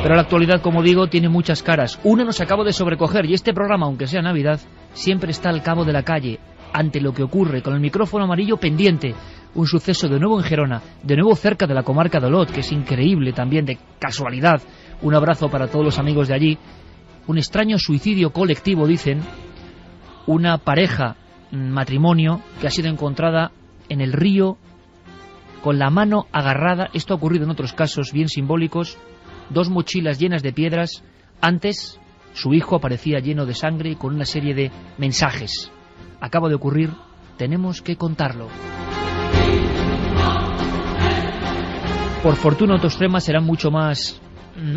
Pero la actualidad, como digo, tiene muchas caras. Una nos acaba de sobrecoger y este programa, aunque sea Navidad, siempre está al cabo de la calle, ante lo que ocurre, con el micrófono amarillo pendiente. Un suceso de nuevo en Gerona, de nuevo cerca de la comarca de Olot, que es increíble también, de casualidad. Un abrazo para todos los amigos de allí. Un extraño suicidio colectivo, dicen. Una pareja, matrimonio, que ha sido encontrada en el río con la mano agarrada. Esto ha ocurrido en otros casos bien simbólicos. 2 mochilas llenas de piedras. Antes, su hijo aparecía lleno de sangre y con una serie de mensajes. Acaba de ocurrir, tenemos que contarlo. Por fortuna otros temas serán mucho más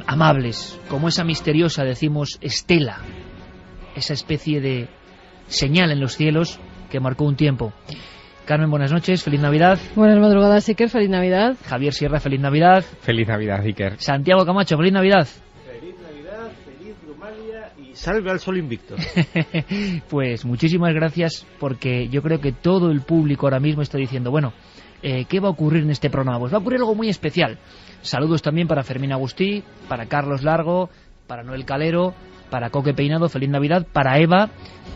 amables, como esa misteriosa, decimos, estela, esa especie de señal en los cielos que marcó un tiempo. Carmen, buenas noches, feliz Navidad. Buenas madrugadas, Iker, feliz Navidad. Javier Sierra, feliz Navidad. Feliz Navidad, Iker. Santiago Camacho, feliz Navidad. Feliz Navidad, feliz Brumalia y salve al sol invicto. Pues muchísimas gracias, porque yo creo que todo el público ahora mismo está diciendo, bueno, ¿qué va a ocurrir en este programa? Pues va a ocurrir algo muy especial. Saludos también para Fermín Agustí, para Carlos Largo, para Noel Calero, para Coque Peinado, feliz Navidad, para Eva,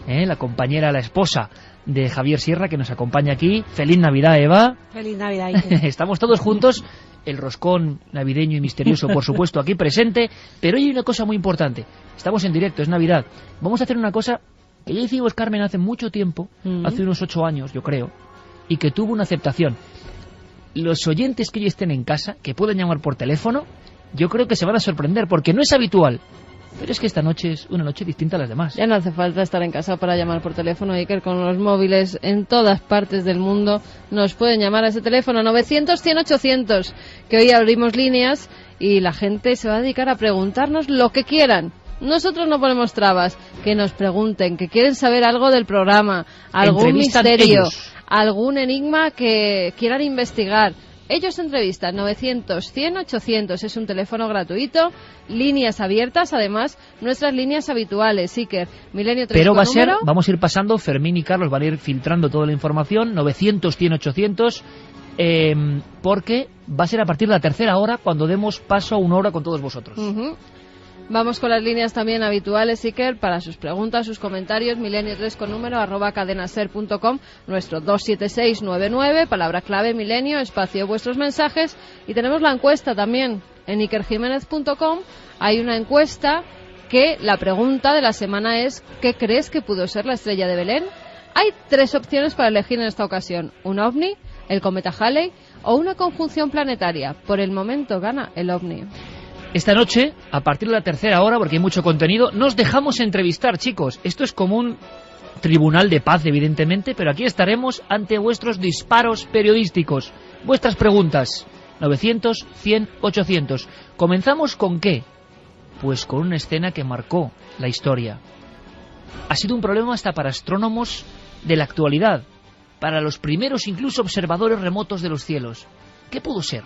la compañera, la esposa de Javier Sierra, que nos acompaña aquí. Feliz Navidad, Eva. Feliz Navidad, Iker. Estamos todos juntos, el roscón navideño y misterioso, por supuesto, aquí presente, pero hoy hay una cosa muy importante. Estamos en directo, es Navidad. Vamos a hacer una cosa que ya hicimos, Carmen, hace mucho tiempo, hace unos 8 años, yo creo, y que tuvo una aceptación. Los oyentes que hoy estén en casa, que pueden llamar por teléfono, yo creo que se van a sorprender, porque no es habitual. Pero es que esta noche es una noche distinta a las demás. Ya no hace falta estar en casa para llamar por teléfono, Iker. Con los móviles en todas partes del mundo nos pueden llamar a ese teléfono 900-100-800, que hoy abrimos líneas y la gente se va a dedicar a preguntarnos lo que quieran. Nosotros no ponemos trabas, que nos pregunten, que quieren saber algo del programa, algún misterio, algún enigma que quieran investigar. Ellos entrevistan 900-100-800, es un teléfono gratuito, líneas abiertas, además nuestras líneas habituales, Iker, Milenio 3. Pero vamos a ir pasando, Fermín y Carlos van a ir filtrando toda la información, 900-100-800, porque va a ser a partir de la tercera hora cuando demos paso a una hora con todos vosotros. Vamos con las líneas también habituales, Iker, para sus preguntas, sus comentarios, milenio3 con número, @cadenaser.com, nuestro 27699, palabra clave milenio, espacio vuestros mensajes, y tenemos la encuesta también en ikerjimenez.com. Hay una encuesta que la pregunta de la semana es ¿qué crees que pudo ser la estrella de Belén? Hay 3 opciones para elegir en esta ocasión: un ovni, el cometa Halley o una conjunción planetaria. Por el momento gana el ovni. Esta noche, a partir de la tercera hora, porque hay mucho contenido, nos dejamos entrevistar, chicos. Esto es como un tribunal de paz, evidentemente, pero aquí estaremos ante vuestros disparos periodísticos, vuestras preguntas. 900-100-800. ¿Comenzamos con qué? Pues con una escena que marcó la historia. Ha sido un problema hasta para astrónomos de la actualidad, para los primeros incluso observadores remotos de los cielos. ¿Qué pudo ser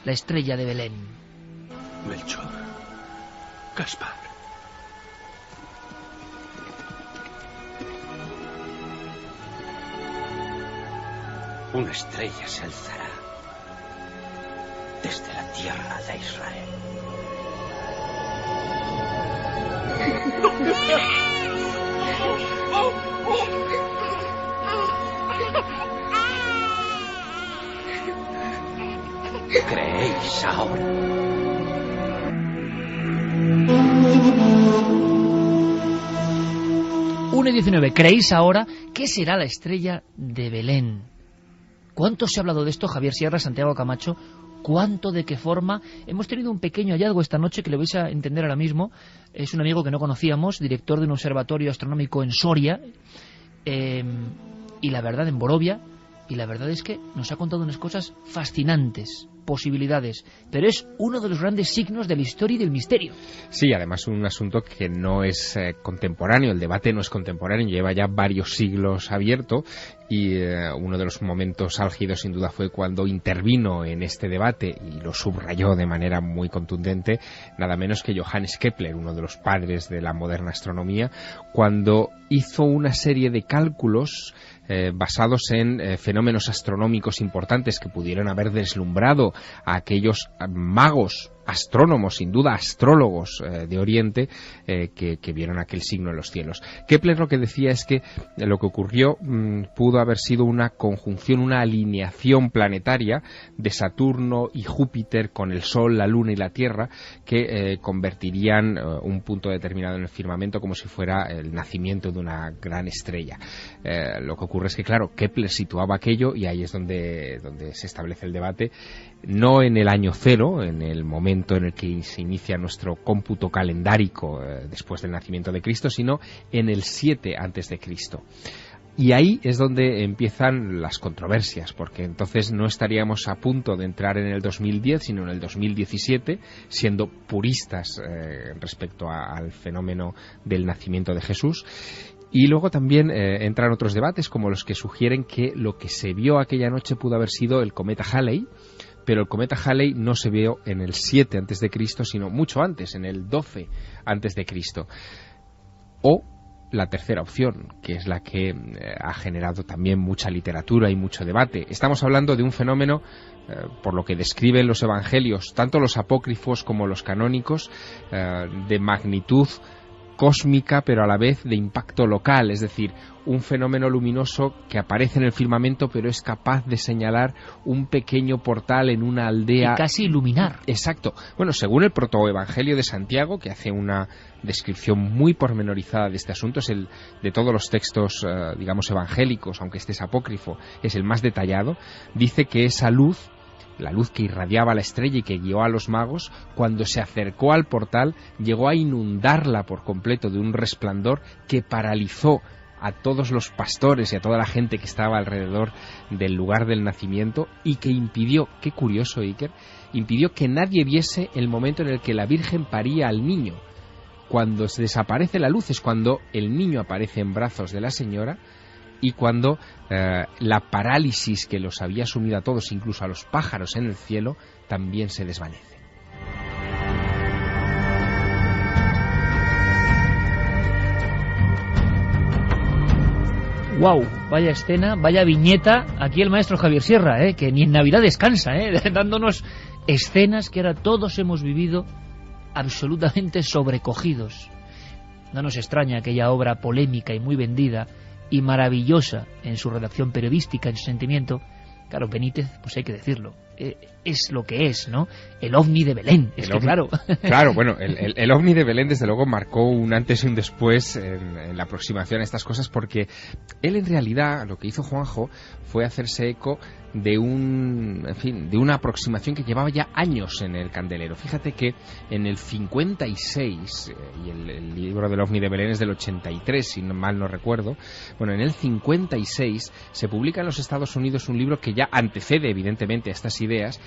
la estrella de Belén? Melchor, Gaspar. Una estrella se alzará desde la tierra de Israel. ¿Creéis ahora? 1:19. ¿Creéis ahora qué será la estrella de Belén? ¿Cuánto se ha hablado de esto, Javier Sierra, Santiago Camacho? ¿Cuánto, de qué forma? Hemos tenido un pequeño hallazgo esta noche que le vais a entender ahora mismo. Es un amigo que no conocíamos, director de un observatorio astronómico en Soria, y la verdad, en Borovia, y la verdad es que nos ha contado unas cosas fascinantes, posibilidades, pero es uno de los grandes signos de la historia y del misterio. Sí, además un asunto que no es contemporáneo, el debate no es contemporáneo, lleva ya varios siglos abierto, y uno de los momentos álgidos sin duda fue cuando intervino en este debate y lo subrayó de manera muy contundente nada menos que Johannes Kepler, uno de los padres de la moderna astronomía, cuando hizo una serie de cálculos basados en fenómenos astronómicos importantes que pudieron haber deslumbrado a aquellos magos astrónomos, sin duda astrólogos de Oriente, que vieron aquel signo en los cielos. Kepler lo que decía es que lo que ocurrió pudo haber sido una conjunción, una alineación planetaria de Saturno y Júpiter con el Sol, la Luna y la Tierra, que convertirían un punto determinado en el firmamento como si fuera el nacimiento de una gran estrella. Lo que ocurre es que, claro, Kepler situaba aquello, y ahí es donde se establece el debate, no en el año cero, en el momento en el que se inicia nuestro cómputo calendárico después del nacimiento de Cristo, sino en el 7 antes de Cristo. Y ahí es donde empiezan las controversias, porque entonces no estaríamos a punto de entrar en el 2010, sino en el 2017, siendo puristas respecto al fenómeno del nacimiento de Jesús. Y luego también entran otros debates, como los que sugieren que lo que se vio aquella noche pudo haber sido el cometa Halley, pero el cometa Halley no se vio en el 7 antes de Cristo, sino mucho antes, en el 12 antes de Cristo. O la tercera opción, que es la que ha generado también mucha literatura y mucho debate. Estamos hablando de un fenómeno, por lo que describen los evangelios, tanto los apócrifos como los canónicos, de magnitud cósmica, pero a la vez de impacto local, es decir, un fenómeno luminoso que aparece en el firmamento, pero es capaz de señalar un pequeño portal en una aldea. Y casi iluminar. Exacto. Bueno, según el protoevangelio de Santiago, que hace una descripción muy pormenorizada de este asunto, es el de todos los textos, digamos, evangélicos, aunque este es apócrifo, es el más detallado, dice que esa luz, la luz que irradiaba la estrella y que guió a los magos, cuando se acercó al portal, llegó a inundarla por completo de un resplandor que paralizó a todos los pastores y a toda la gente que estaba alrededor del lugar del nacimiento, y que impidió, qué curioso, Iker, impidió que nadie viese el momento en el que la Virgen paría al niño. Cuando se desaparece la luz es cuando el niño aparece en brazos de la señora, y cuando la parálisis que los había sumido a todos, incluso a los pájaros en el cielo, también se desvanece. ¡Wow! Vaya escena, vaya viñeta. Aquí el maestro Javier Sierra, que ni en Navidad descansa, dándonos escenas que ahora todos hemos vivido absolutamente sobrecogidos. No nos extraña aquella obra polémica y muy vendida y maravillosa en su redacción periodística, en su sentimiento. Claro, Benítez, pues hay que decirlo, es lo que es, ¿no? El ovni de Belén, claro. Claro, bueno, el ovni de Belén desde luego marcó un antes y un después en la aproximación a estas cosas, porque él en realidad, lo que hizo Juanjo fue hacerse eco de una aproximación que llevaba ya años en el candelero. Fíjate que en el 56, y el libro del ovni de Belén es del 83, si mal no recuerdo, bueno, en el 56 se publica en los Estados Unidos un libro que ya antecede evidentemente a estas ideas,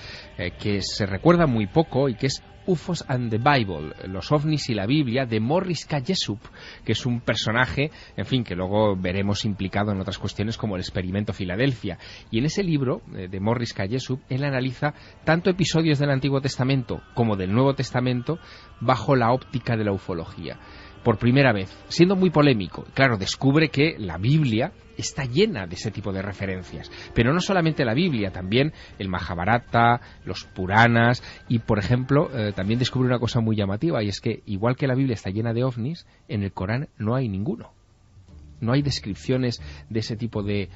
que se recuerda muy poco y que es UFOs and the Bible, los ovnis y la Biblia, de Morris K. Jessup, que es un personaje, en fin, que luego veremos implicado en otras cuestiones como el experimento Filadelfia. Y en ese libro de Morris K. Jessup, él analiza tanto episodios del Antiguo Testamento como del Nuevo Testamento bajo la óptica de la ufología. Por primera vez, siendo muy polémico, claro, descubre que la Biblia está llena de ese tipo de referencias, pero no solamente la Biblia, también el Mahabharata, los Puranas, y por ejemplo también descubre una cosa muy llamativa, y es que igual que la Biblia está llena de ovnis, en el Corán no hay ninguno. No hay descripciones de ese tipo de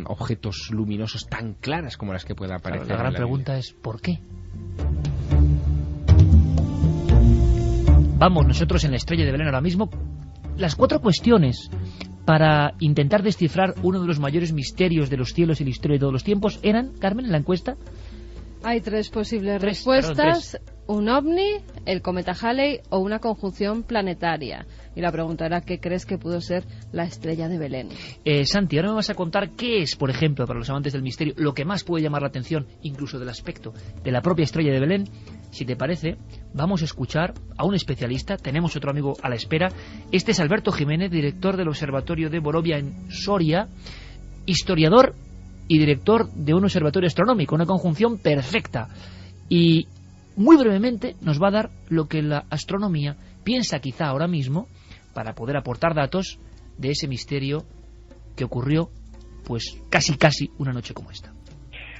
objetos luminosos tan claras como las que pueda aparecer. Claro, la gran en la pregunta Biblia. es ¿por qué? Vamos nosotros en la Estrella de Belén ahora mismo, las 4 cuestiones para intentar descifrar uno de los mayores misterios de los cielos y la historia de todos los tiempos eran, Carmen, en la encuesta. Hay 3 posibles respuestas: un ovni, el cometa Halley o una conjunción planetaria. Y la pregunta era, ¿qué crees que pudo ser la Estrella de Belén? Santi, ahora me vas a contar qué es, por ejemplo, para los amantes del misterio, lo que más puede llamar la atención, incluso del aspecto de la propia Estrella de Belén. Si te parece, vamos a escuchar a un especialista. Tenemos otro amigo a la espera. Este es Alberto Jiménez, director del Observatorio de Borovia en Soria, historiador y director de un observatorio astronómico, una conjunción perfecta. Y muy brevemente nos va a dar lo que la astronomía piensa quizá ahora mismo para poder aportar datos de ese misterio que ocurrió pues casi una noche como esta.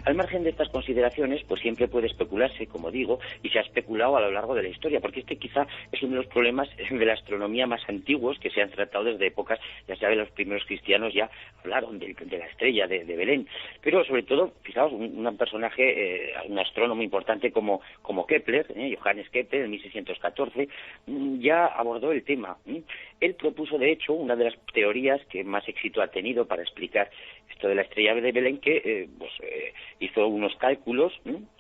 Al margen de estas consideraciones, pues siempre puede especularse, como digo, y se ha especulado a lo largo de la historia, porque este quizá es uno de los problemas de la astronomía más antiguos que se han tratado desde épocas, ya saben, los primeros cristianos ya hablaron de la estrella de Belén, pero sobre todo, fijaos, un personaje, un astrónomo importante como Kepler, Johannes Kepler, en 1614, ya abordó el tema. Él propuso, de hecho, una de las teorías que más éxito ha tenido para explicar esto de la estrella de Belén, que hizo unos cálculos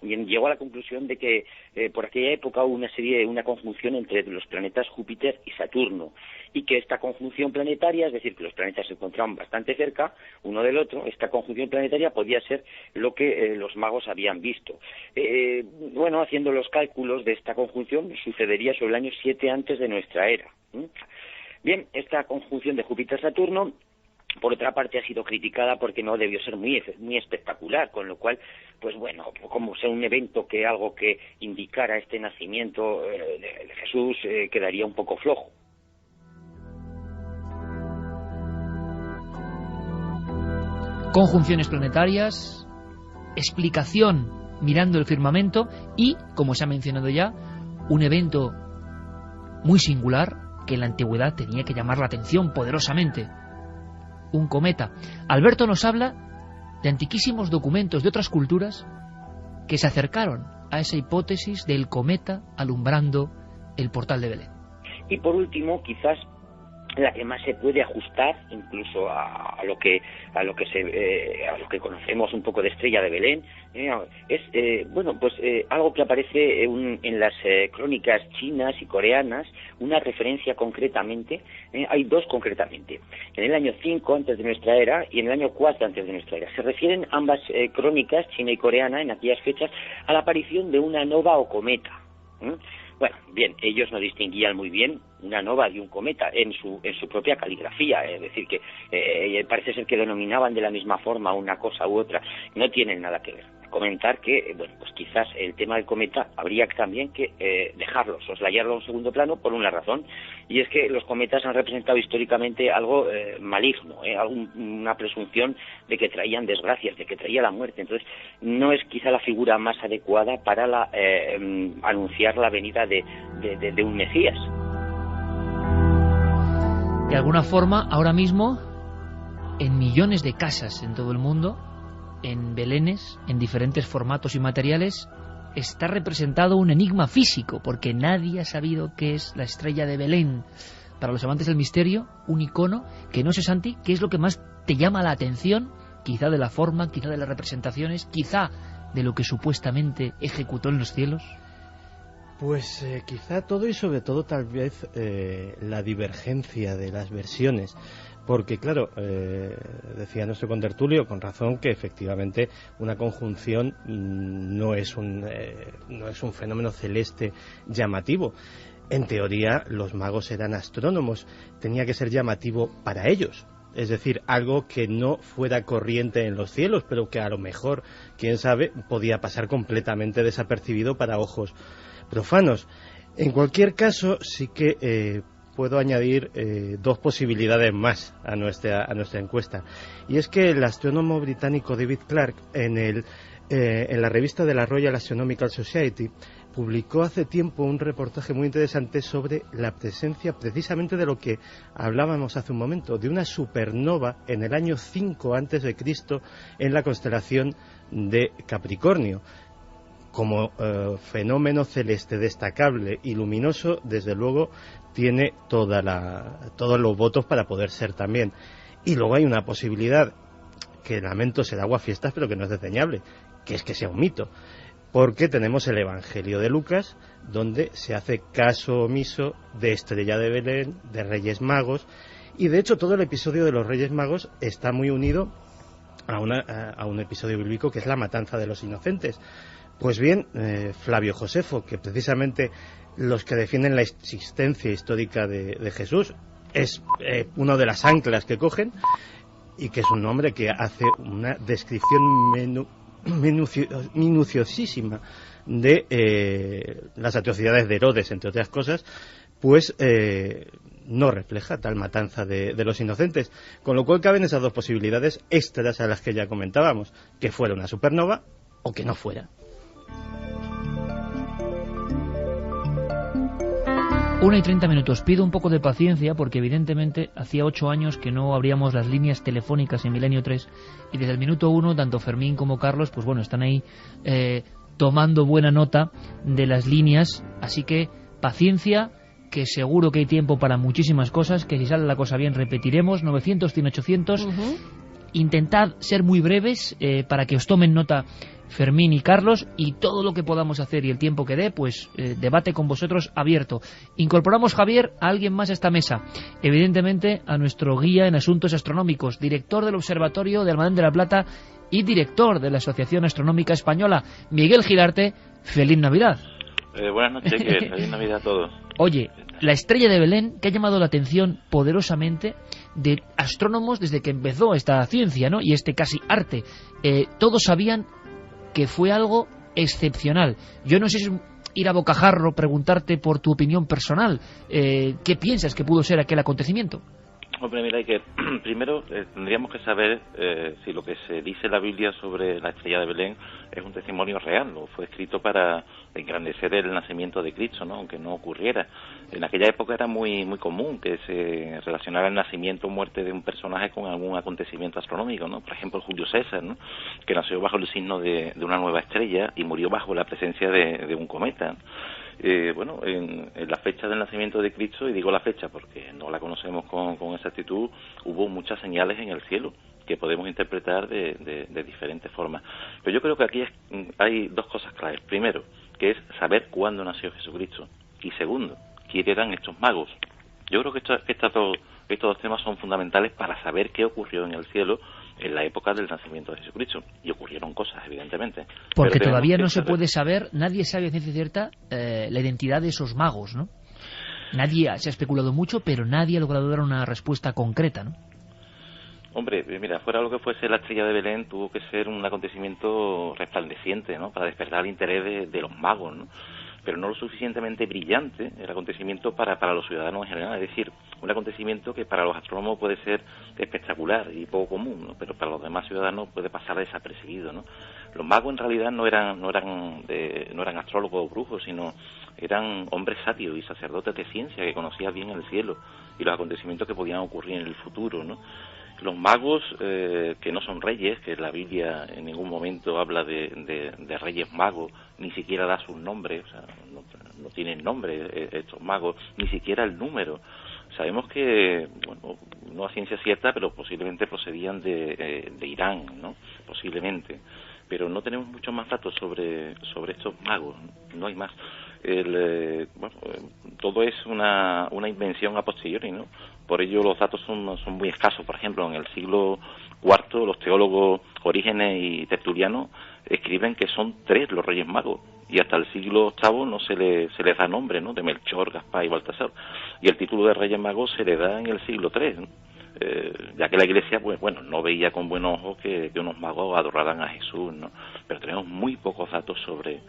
y llegó a la conclusión de que por aquella época hubo una conjunción entre los planetas Júpiter y Saturno, y que esta conjunción planetaria, es decir, que los planetas se encontraban bastante cerca uno del otro, esta conjunción planetaria podía ser lo que los magos habían visto. Bueno, haciendo los cálculos de esta conjunción, sucedería sobre el año 7 antes de nuestra era. Bien, esta conjunción de Júpiter-Saturno, por otra parte, ha sido criticada porque no debió ser muy espectacular, con lo cual, pues bueno, como sea un evento que algo que indicara este nacimiento de Jesús, quedaría un poco flojo. Conjunciones planetarias, explicación mirando el firmamento y, como se ha mencionado ya, un evento muy singular que en la antigüedad tenía que llamar la atención poderosamente. Un cometa. Alberto nos habla de antiquísimos documentos de otras culturas que se acercaron a esa hipótesis del cometa alumbrando el portal de Belén. Y por último, quizás la que más se puede ajustar incluso a lo que conocemos un poco de estrella de Belén, es algo que aparece en las crónicas chinas y coreanas, una referencia concretamente, hay dos concretamente, en el año 5 antes de nuestra era y en el año 4 antes de nuestra era. Se refieren ambas crónicas, china y coreana, en aquellas fechas, a la aparición de una nova o cometa. Bueno, bien, ellos no distinguían muy bien una nova de un cometa en su propia caligrafía, es decir, que parece ser que denominaban de la misma forma una cosa u otra, no tienen nada que ver. Comentar que, bueno, pues quizás el tema del cometa habría también que dejarlo, soslayarlo a un segundo plano por una razón, y es que los cometas han representado históricamente algo maligno, una presunción de que traían desgracias, de que traía la muerte. Entonces no es quizá la figura más adecuada para anunciar la venida de un Mesías. De alguna forma, ahora mismo, en millones de casas en todo el mundo, en belenes, en diferentes formatos y materiales, está representado un enigma físico, porque nadie ha sabido qué es la estrella de Belén. Para los amantes del misterio, un icono que no sé, Santi, qué es lo que más te llama la atención, quizá de la forma, quizá de las representaciones, quizá de lo que supuestamente ejecutó en los cielos. Pues quizá todo y sobre todo tal vez la divergencia de las versiones. Porque, claro, decía nuestro contertulio, con razón, que efectivamente una conjunción no es un fenómeno celeste llamativo. En teoría, los magos eran astrónomos. Tenía que ser llamativo para ellos. Es decir, algo que no fuera corriente en los cielos, pero que a lo mejor, quién sabe, podía pasar completamente desapercibido para ojos profanos. En cualquier caso, sí que puedo añadir dos posibilidades más a nuestra encuesta. Y es que el astrónomo británico David Clarke, en la revista de la Royal Astronomical Society, publicó hace tiempo un reportaje muy interesante sobre la presencia, precisamente de lo que hablábamos hace un momento, de una supernova en el año 5 a.C. en la constelación de Capricornio. Como fenómeno celeste destacable y luminoso, desde luego tiene todos los votos para poder ser también. Y luego hay una posibilidad, que lamento ser aguafiestas, pero que no es desdeñable, que es que sea un mito. Porque tenemos el Evangelio de Lucas, donde se hace caso omiso de estrella de Belén, de Reyes Magos, y de hecho todo el episodio de los Reyes Magos está muy unido a un episodio bíblico que es la matanza de los inocentes. Pues bien, Flavio Josefo, que precisamente los que defienden la existencia histórica de Jesús, es una de las anclas que cogen, y que es un hombre que hace una descripción minuciosísima de las atrocidades de Herodes, entre otras cosas, pues no refleja tal matanza de los inocentes, con lo cual caben esas dos posibilidades extras a las que ya comentábamos, que fuera una supernova o que no fuera. 1:30. Pido un poco de paciencia porque evidentemente hacía 8 años que no abríamos las líneas telefónicas en Milenio 3 y desde el minuto 1 tanto Fermín como Carlos pues bueno, están ahí tomando buena nota de las líneas, así que paciencia, que seguro que hay tiempo para muchísimas cosas, que si sale la cosa bien repetiremos. 900, 100, 800. Intentad ser muy breves para que os tomen nota Fermín y Carlos, y todo lo que podamos hacer y el tiempo que dé, pues debate con vosotros abierto. Incorporamos, Javier, a alguien más a esta mesa, evidentemente a nuestro guía en asuntos astronómicos, director del Observatorio de Almadén de la Plata y director de la Asociación Astronómica Española, Miguel Gilarte. ¡Feliz Navidad! Buenas noches, feliz Navidad a todos. Oye, la estrella de Belén, que ha llamado la atención poderosamente de astrónomos desde que empezó esta ciencia, ¿no? Y este casi arte. Todos sabían que fue algo excepcional. Yo no sé si es ir a bocajarro, preguntarte por tu opinión personal. ¿Qué piensas que pudo ser aquel acontecimiento? Hombre, mira, primero tendríamos que saber si lo que se dice en la Biblia sobre la estrella de Belén es un testimonio real, o fue escrito para engrandecer el nacimiento de Cristo, ¿no? Aunque no ocurriera. En aquella época era muy común que se relacionara el nacimiento o muerte de un personaje con algún acontecimiento astronómico, ¿no? Por ejemplo, Julio César, ¿no? Que nació bajo el signo de una nueva estrella y murió bajo la presencia de un cometa. Bueno, en la fecha del nacimiento de Cristo, y digo la fecha porque no la conocemos con exactitud, hubo muchas señales en el cielo que podemos interpretar de diferentes formas. Pero yo creo que aquí hay dos cosas claves. Primero, que es saber cuándo nació Jesucristo. Y segundo, quiénes eran estos magos. Yo creo que estos dos temas son fundamentales para saber qué ocurrió en el cielo en la época del nacimiento de Jesucristo. Y ocurrieron cosas, evidentemente. Porque todavía no se puede saber, nadie sabe a ciencia cierta la identidad de esos magos, ¿no? Nadie se ha especulado mucho, pero nadie ha logrado dar una respuesta concreta, ¿no? Hombre, mira, fuera lo que fuese la estrella de Belén, tuvo que ser un acontecimiento resplandeciente, ¿no? Para despertar el interés de los magos, ¿no? Pero no lo suficientemente brillante el acontecimiento para los ciudadanos en general. Es decir, un acontecimiento que para los astrónomos puede ser espectacular y poco común, ¿no? Pero para los demás ciudadanos puede pasar desapercibido, ¿no? Los magos en realidad no eran astrólogos o brujos, sino eran hombres sabios y sacerdotes de ciencia que conocían bien el cielo y los acontecimientos que podían ocurrir en el futuro, ¿no? Los magos, que no son reyes, que la Biblia en ningún momento habla de reyes magos, ni siquiera da sus nombres, o sea, no tienen nombre estos magos, ni siquiera el número. Sabemos que, bueno, no a ciencia cierta, pero posiblemente procedían de Irán, ¿no? Posiblemente. Pero no tenemos muchos más datos sobre estos magos, no hay más. Todo es una invención a posteriori, ¿no? Por ello los datos son muy escasos. Por ejemplo, en el siglo IV los teólogos Orígenes y Tertuliano escriben que son 3 los Reyes Magos, y hasta el siglo VIII no se les da nombre, ¿no? De Melchor, Gaspar y Baltasar, y el título de Reyes Magos se le da en el siglo III, ¿no? Ya que la Iglesia, pues bueno, no veía con buenos ojos que unos magos adoraran a Jesús, ¿no? Pero tenemos muy pocos datos sobre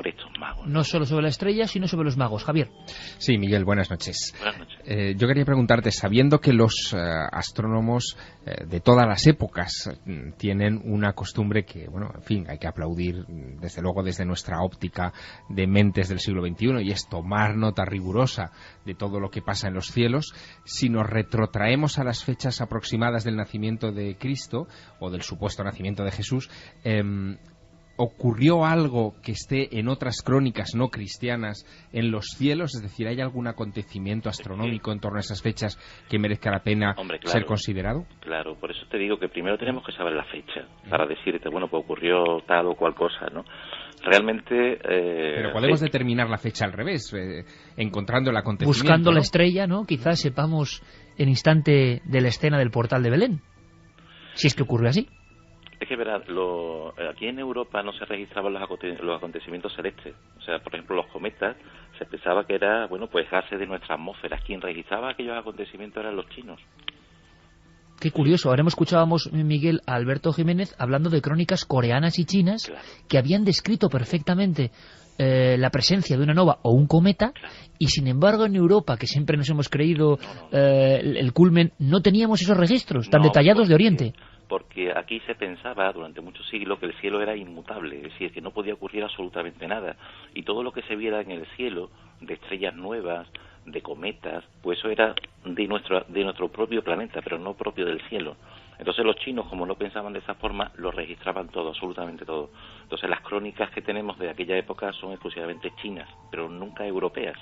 estos magos, ¿no? No solo sobre la estrella, sino sobre los magos. Javier. Sí, Miguel, buenas noches. Buenas noches. Yo quería preguntarte, sabiendo que los astrónomos de todas las épocas tienen una costumbre que, bueno, en fin, hay que aplaudir, desde luego desde nuestra óptica de mentes del siglo XXI, y es tomar nota rigurosa de todo lo que pasa en los cielos, si nos retrotraemos a las fechas aproximadas del nacimiento de Cristo, o del supuesto nacimiento de Jesús, ¿ocurrió algo que esté en otras crónicas no cristianas en los cielos? Es decir, ¿hay algún acontecimiento astronómico en torno a esas fechas que merezca la pena ser considerado? Claro, por eso te digo que primero tenemos que saber la fecha, para decirte, bueno, pues ocurrió tal o cual cosa, ¿no? Realmente... Pero podemos determinar la fecha al revés, encontrando el acontecimiento, buscando, ¿no?, la estrella, estrella, ¿no? Quizás sepamos el instante de la escena del portal de Belén, si es que ocurrió así. Es que, verás, aquí en Europa no se registraban los acontecimientos celestes. O sea, por ejemplo, los cometas, se pensaba que era, bueno, pues gases de nuestra atmósfera. Quien registraba aquellos acontecimientos eran los chinos. Qué curioso. Ahora escuchábamos, Miguel, a Alberto Jiménez hablando de crónicas coreanas y chinas, claro, que habían descrito perfectamente la presencia de una nova o un cometa, y sin embargo en Europa, que siempre nos hemos creído el culmen, no teníamos esos registros tan detallados de Oriente. Porque aquí se pensaba durante muchos siglos que el cielo era inmutable, es decir, que no podía ocurrir absolutamente nada, y todo lo que se viera en el cielo, de estrellas nuevas, de cometas, pues eso era de nuestro propio planeta, pero no propio del cielo. Entonces los chinos, como no pensaban de esa forma, lo registraban todo, absolutamente todo. Entonces las crónicas que tenemos de aquella época son exclusivamente chinas, pero nunca europeas.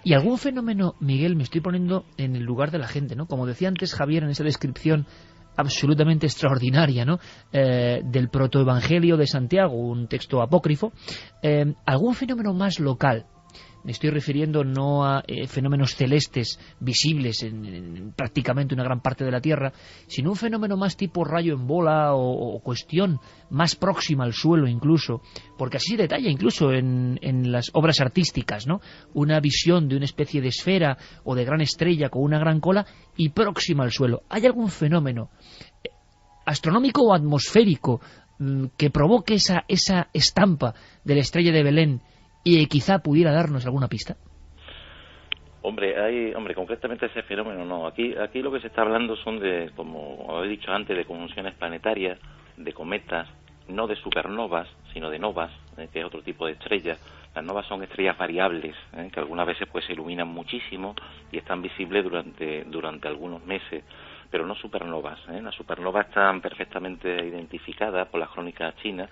Y algún fenómeno, Miguel, me estoy poniendo en el lugar de la gente, ¿no? Como decía antes Javier en esa descripción absolutamente extraordinaria, ¿no? Del protoevangelio de Santiago, un texto apócrifo, algún fenómeno más local. Me estoy refiriendo no a fenómenos celestes visibles en prácticamente una gran parte de la Tierra, sino un fenómeno más tipo rayo en bola o cuestión más próxima al suelo incluso, porque así se detalla incluso en las obras artísticas, ¿no? Una visión de una especie de esfera o de gran estrella con una gran cola y próxima al suelo. ¿Hay algún fenómeno astronómico o atmosférico que provoque esa estampa de la estrella de Belén y quizá pudiera darnos alguna pista? Hombre, concretamente ese fenómeno no. Aquí lo que se está hablando son de, como he dicho antes, de conjunciones planetarias, de cometas, no de supernovas, sino de novas, que es otro tipo de estrellas. Las novas son estrellas variables, que algunas veces pues se iluminan muchísimo y están visibles durante algunos meses, pero no supernovas. Las supernovas están perfectamente identificadas por las crónicas chinas,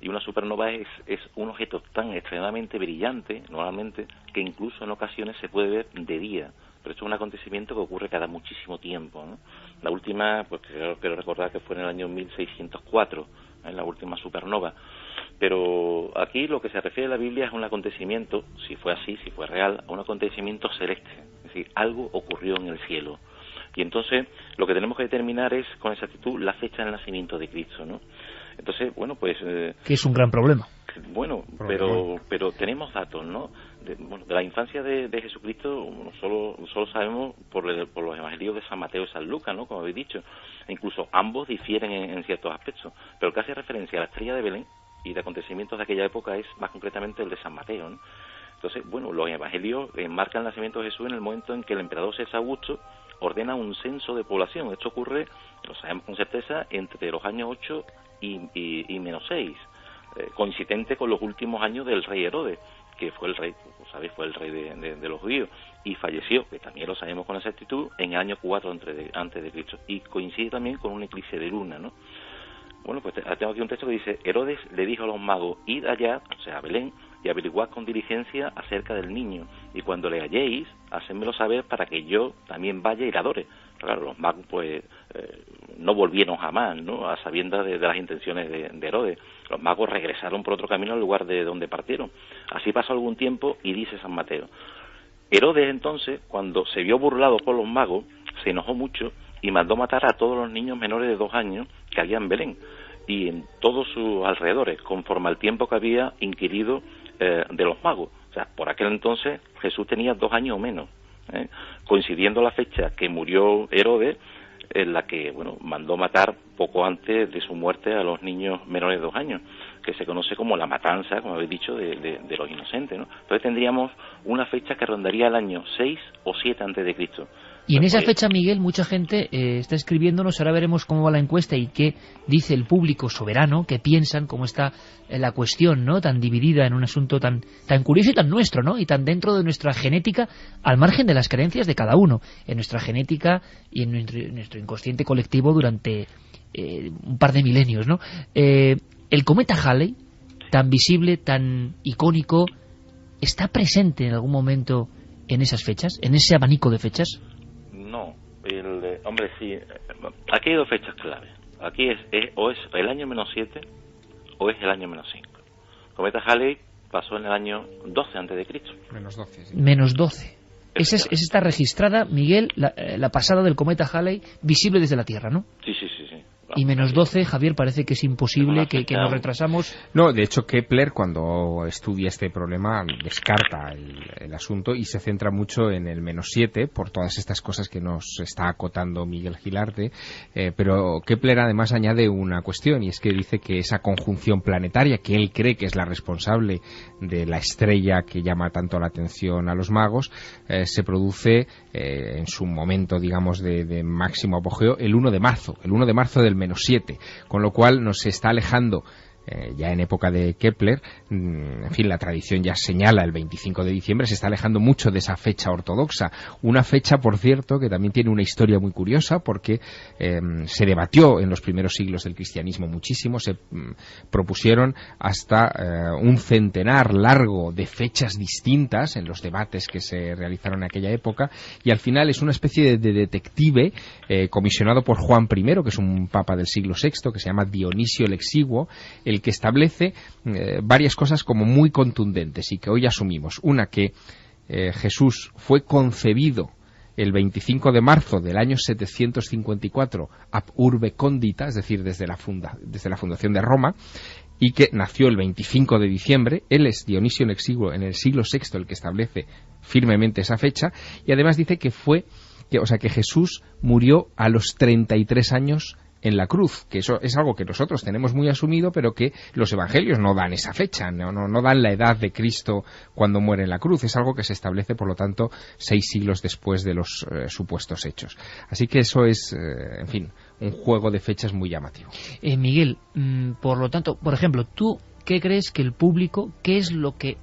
y una supernova es un objeto tan extremadamente brillante, normalmente, que incluso en ocasiones se puede ver de día. Pero esto es un acontecimiento que ocurre cada muchísimo tiempo, ¿no? La última, pues quiero recordar que fue en el año 1604, la última supernova. Pero aquí lo que se refiere a la Biblia es un acontecimiento, si fue así, si fue real, a un acontecimiento celeste. Es decir, algo ocurrió en el cielo. Y entonces lo que tenemos que determinar es con exactitud la fecha del nacimiento de Cristo, ¿no? Entonces, bueno, pues... que es un gran problema. Bueno, pero tenemos datos, ¿no? De la infancia de Jesucristo solo sabemos por los evangelios de San Mateo y San Lucas, ¿no? Como habéis dicho. E incluso ambos difieren en ciertos aspectos. Pero el que hace referencia a la estrella de Belén y de acontecimientos de aquella época es más concretamente el de San Mateo, ¿no? Entonces, bueno, los evangelios marcan el nacimiento de Jesús en el momento en que el emperador César Augusto ordena un censo de población. Esto ocurre, lo sabemos con certeza, entre los años 8 y menos 6, coincidente con los últimos años del rey Herodes, que fue el rey, ¿sabéis? Fue el rey de los judíos, y falleció, que también lo sabemos con exactitud, en el año 4 antes de Cristo, y coincide también con un eclipse de luna, ¿no? Bueno, pues tengo aquí un texto que dice: Herodes le dijo a los magos, id allá, o sea, a Belén, y averiguad con diligencia acerca del niño, y cuando le halléis, hacedmelo saber para que yo también vaya y le adore. Claro, los magos pues no volvieron jamás, ¿no? A sabiendas de las intenciones de Herodes. Los magos regresaron por otro camino al lugar de donde partieron. Así pasó algún tiempo y dice San Mateo: Herodes entonces, cuando se vio burlado por los magos, se enojó mucho y mandó matar a todos los niños menores de 2 años que había en Belén y en todos sus alrededores, conforme al tiempo que había inquirido de los magos. O sea, por aquel entonces Jesús tenía 2 años o menos, coincidiendo la fecha que murió Herodes, en la que, bueno, mandó matar poco antes de su muerte a los niños menores de 2 años, que se conoce como la matanza, como habéis dicho, de los inocentes, ¿no? Entonces tendríamos una fecha que rondaría el año 6 o 7 antes de Cristo. Y en esa fecha, Miguel, mucha gente está escribiéndonos. Ahora veremos cómo va la encuesta y qué dice el público soberano, qué piensan, cómo está la cuestión, ¿no? Tan dividida en un asunto tan curioso y tan nuestro, ¿no? Y tan dentro de nuestra genética, al margen de las creencias de cada uno, en nuestra genética y en nuestro inconsciente colectivo durante un par de milenios, ¿no? El cometa Halley, tan visible, tan icónico, ¿está presente en algún momento en esas fechas, en ese abanico de fechas? No, hombre, sí. Aquí hay 2 fechas claves. Aquí o es el año menos 7 o es el año menos 5. El cometa Halley pasó en el año 12 antes de Cristo. Menos 12, sí. Menos 12. Esa está registrada, Miguel, la pasada del cometa Halley, visible desde la Tierra, ¿no? Sí. Y menos 12, Javier, parece que es imposible, que nos retrasamos. No, de hecho Kepler, cuando estudia este problema, descarta el asunto y se centra mucho en el menos 7 por todas estas cosas que nos está acotando Miguel Gilarte, pero Kepler además añade una cuestión, y es que dice que esa conjunción planetaria, que él cree que es la responsable de la estrella que llama tanto la atención a los magos, se produce en su momento, digamos, de máximo apogeo el 1 de marzo del menos 7, con lo cual nos está alejando ya en época de Kepler, en fin, la tradición ya señala el 25 de diciembre, se está alejando mucho de esa fecha ortodoxa, una fecha, por cierto, que también tiene una historia muy curiosa, porque se debatió en los primeros siglos del cristianismo muchísimo, se propusieron hasta un centenar largo de fechas distintas en los debates que se realizaron en aquella época, y al final es una especie de detective comisionado por Juan I, que es un papa del siglo VI, que se llama Dionisio el Exiguo, el que establece varias cosas como muy contundentes y que hoy asumimos. Una, que Jesús fue concebido el 25 de marzo del año 754 ab urbe condita, es decir, desde la fundación de Roma, y que nació el 25 de diciembre. Él es Dionisio el Exiguo en el siglo VI el que establece firmemente esa fecha, y además dice que Jesús murió a los 33 años en la cruz, que eso es algo que nosotros tenemos muy asumido, pero que los evangelios no dan esa fecha, no dan la edad de Cristo cuando muere en la cruz, es algo que se establece, por lo tanto, 6 siglos después de los supuestos hechos. Así que eso es, en fin, un juego de fechas muy llamativo. Miguel, por lo tanto, por ejemplo, ¿tú qué crees que el público, qué es lo que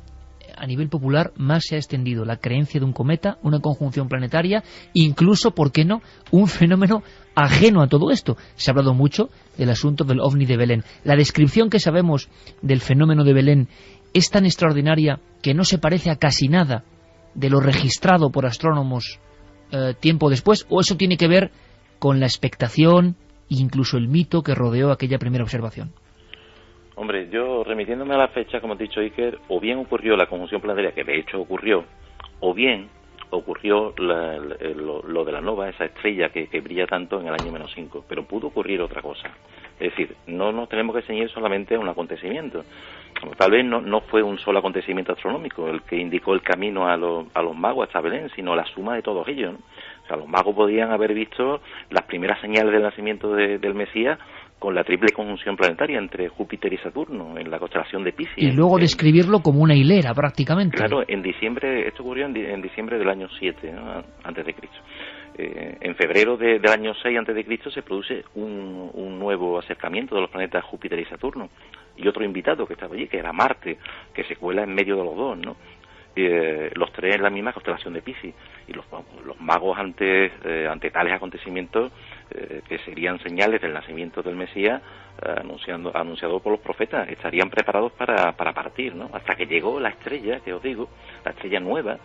a nivel popular más se ha extendido? La creencia de un cometa, una conjunción planetaria, incluso, ¿por qué no?, un fenómeno ajeno a todo esto. Se ha hablado mucho del asunto del ovni de Belén. La descripción que sabemos del fenómeno de Belén es tan extraordinaria que no se parece a casi nada de lo registrado por astrónomos tiempo después, o eso tiene que ver con la expectación e incluso el mito que rodeó aquella primera observación. Hombre, yo remitiéndome a la fecha, como ha dicho Iker, o bien ocurrió la conjunción planetaria, que de hecho ocurrió, o bien ocurrió lo de la nova, esa estrella que brilla tanto en el año menos 5, pero pudo ocurrir otra cosa. Es decir, no nos tenemos que ceñir solamente a un acontecimiento. Tal vez no fue un solo acontecimiento astronómico el que indicó el camino a los magos hasta Belén, sino la suma de todos ellos, ¿no? O sea, los magos podían haber visto las primeras señales del nacimiento del Mesías con la triple conjunción planetaria entre Júpiter y Saturno en la constelación de Piscis. Y luego describirlo como una hilera, prácticamente. Claro, en diciembre, esto ocurrió en diciembre del año 7, ¿no?, antes de Cristo. En febrero del año 6 antes de Cristo se produce un nuevo acercamiento de los planetas Júpiter y Saturno, y otro invitado que estaba allí, que era Marte, que se cuela en medio de los dos, ¿no? Los tres en la misma constelación de Piscis, y los magos ante tales acontecimientos que serían señales del nacimiento del Mesías anunciado por los profetas, estarían preparados para partir, ¿no? Hasta que llegó la estrella, que os digo, la estrella nueva,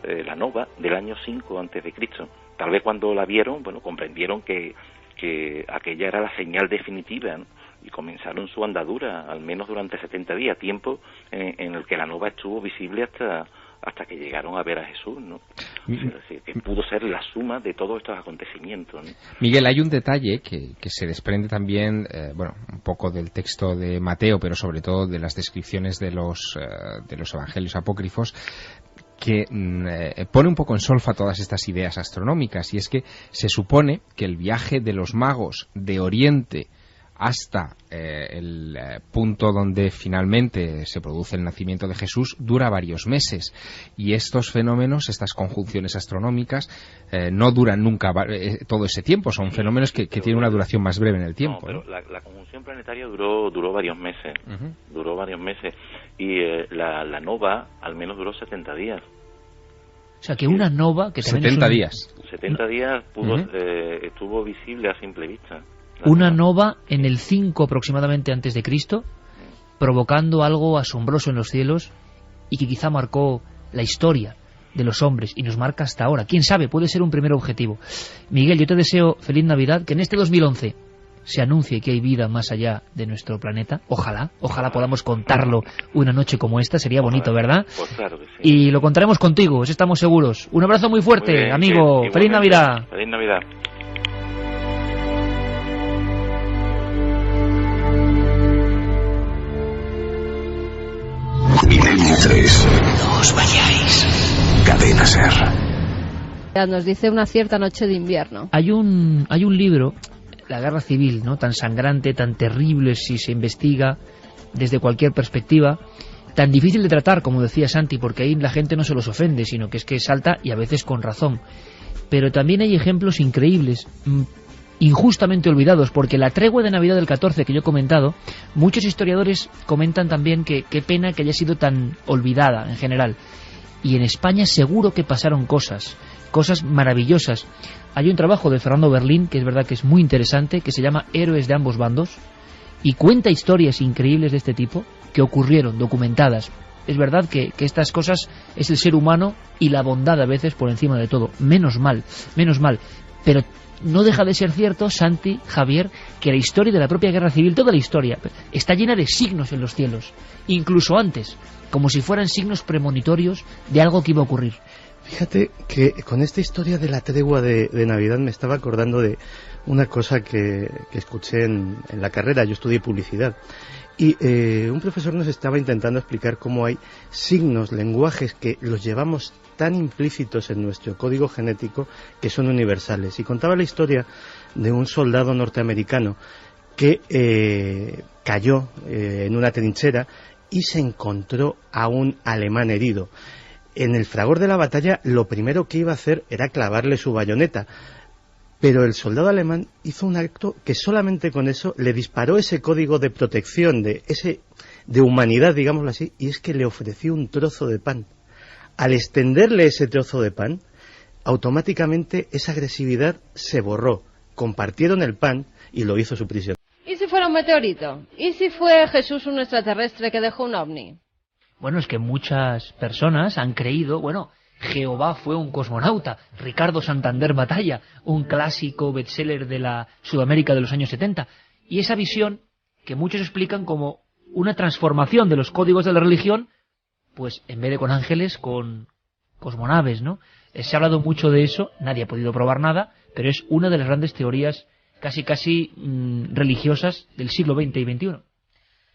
la nova del año 5 antes de Cristo. Tal vez cuando la vieron, bueno, comprendieron que aquella era la señal definitiva, ¿no?, y comenzaron su andadura, al menos durante 70 días, tiempo en el que la nova estuvo visible hasta que llegaron a ver a Jesús, ¿no? Es decir, que pudo ser la suma de todos estos acontecimientos, ¿no? Miguel, hay un detalle que se desprende también, un poco del texto de Mateo, pero sobre todo de las descripciones de los evangelios apócrifos, que pone un poco en solfa todas estas ideas astronómicas, y es que se supone que el viaje de los magos de Oriente hasta el punto donde finalmente se produce el nacimiento de Jesús dura varios meses, y estos fenómenos, estas conjunciones astronómicas, no duran nunca todo ese tiempo, son fenómenos que tienen una duración más breve en el tiempo. No, pero la conjunción planetaria duró varios meses, duró varios meses, y la nova al menos duró 70 días. O sea, que una nova que también 70 días. 70 días estuvo visible a simple vista. Una nova en el 5 aproximadamente antes de Cristo, provocando algo asombroso en los cielos y que quizá marcó la historia de los hombres y nos marca hasta ahora. ¿Quién sabe? Puede ser un primer objetivo. Miguel, yo te deseo feliz Navidad, que en este 2011 se anuncie que hay vida más allá de nuestro planeta. Ojalá podamos contarlo una noche como esta, sería bonito, ¿verdad? Pues claro que sí. Y lo contaremos contigo, eso estamos seguros. Un abrazo muy fuerte, muy bien, amigo. Feliz Navidad. Feliz Navidad. 3. No os vayáis. Cadena SER. Nos dice Una cierta noche de invierno. Hay un libro, La guerra civil, ¿no? Tan sangrante, tan terrible si se investiga desde cualquier perspectiva, tan difícil de tratar, como decía Santi, porque ahí la gente no se los ofende, sino que es que salta, y a veces con razón. Pero también hay ejemplos increíbles, injustamente olvidados, porque la tregua de Navidad del 14 que yo he comentado, muchos historiadores comentan también que qué pena que haya sido tan olvidada en general. Y en España seguro que pasaron cosas maravillosas. Hay un trabajo de Fernando Berlín, que es verdad que es muy interesante, que se llama Héroes de ambos bandos, y cuenta historias increíbles de este tipo que ocurrieron, documentadas. Es verdad que estas cosas es el ser humano y la bondad a veces por encima de todo. Menos mal. Pero no deja de ser cierto, Santi, Javier, que la historia de la propia guerra civil, toda la historia, está llena de signos en los cielos, incluso antes, como si fueran signos premonitorios de algo que iba a ocurrir. Fíjate que con esta historia de la tregua de Navidad me estaba acordando de una cosa que escuché en la carrera. Yo estudié publicidad y un profesor nos estaba intentando explicar cómo hay signos, lenguajes que los llevamos tan implícitos en nuestro código genético que son universales. Y contaba la historia de un soldado norteamericano que cayó en una trinchera y se encontró a un alemán herido. En el fragor de la batalla lo primero que iba a hacer era clavarle su bayoneta, pero el soldado alemán hizo un acto que solamente con eso le disparó ese código de protección, de humanidad, digámoslo así, y es que le ofreció un trozo de pan. Al extenderle ese trozo de pan, automáticamente esa agresividad se borró. Compartieron el pan y lo hizo su prisionero. ¿Y si fuera un meteorito? ¿Y si fue Jesús un extraterrestre que dejó un ovni? Bueno, es que muchas personas han creído, Jehová fue un cosmonauta, Ricardo Santander Batalla, un clásico bestseller de la Sudamérica de los años 70, y esa visión que muchos explican como una transformación de los códigos de la religión, pues en vez de con ángeles, con cosmonaves, ¿no? Se ha hablado mucho de eso, nadie ha podido probar nada, pero es una de las grandes teorías casi religiosas del siglo XX y XXI.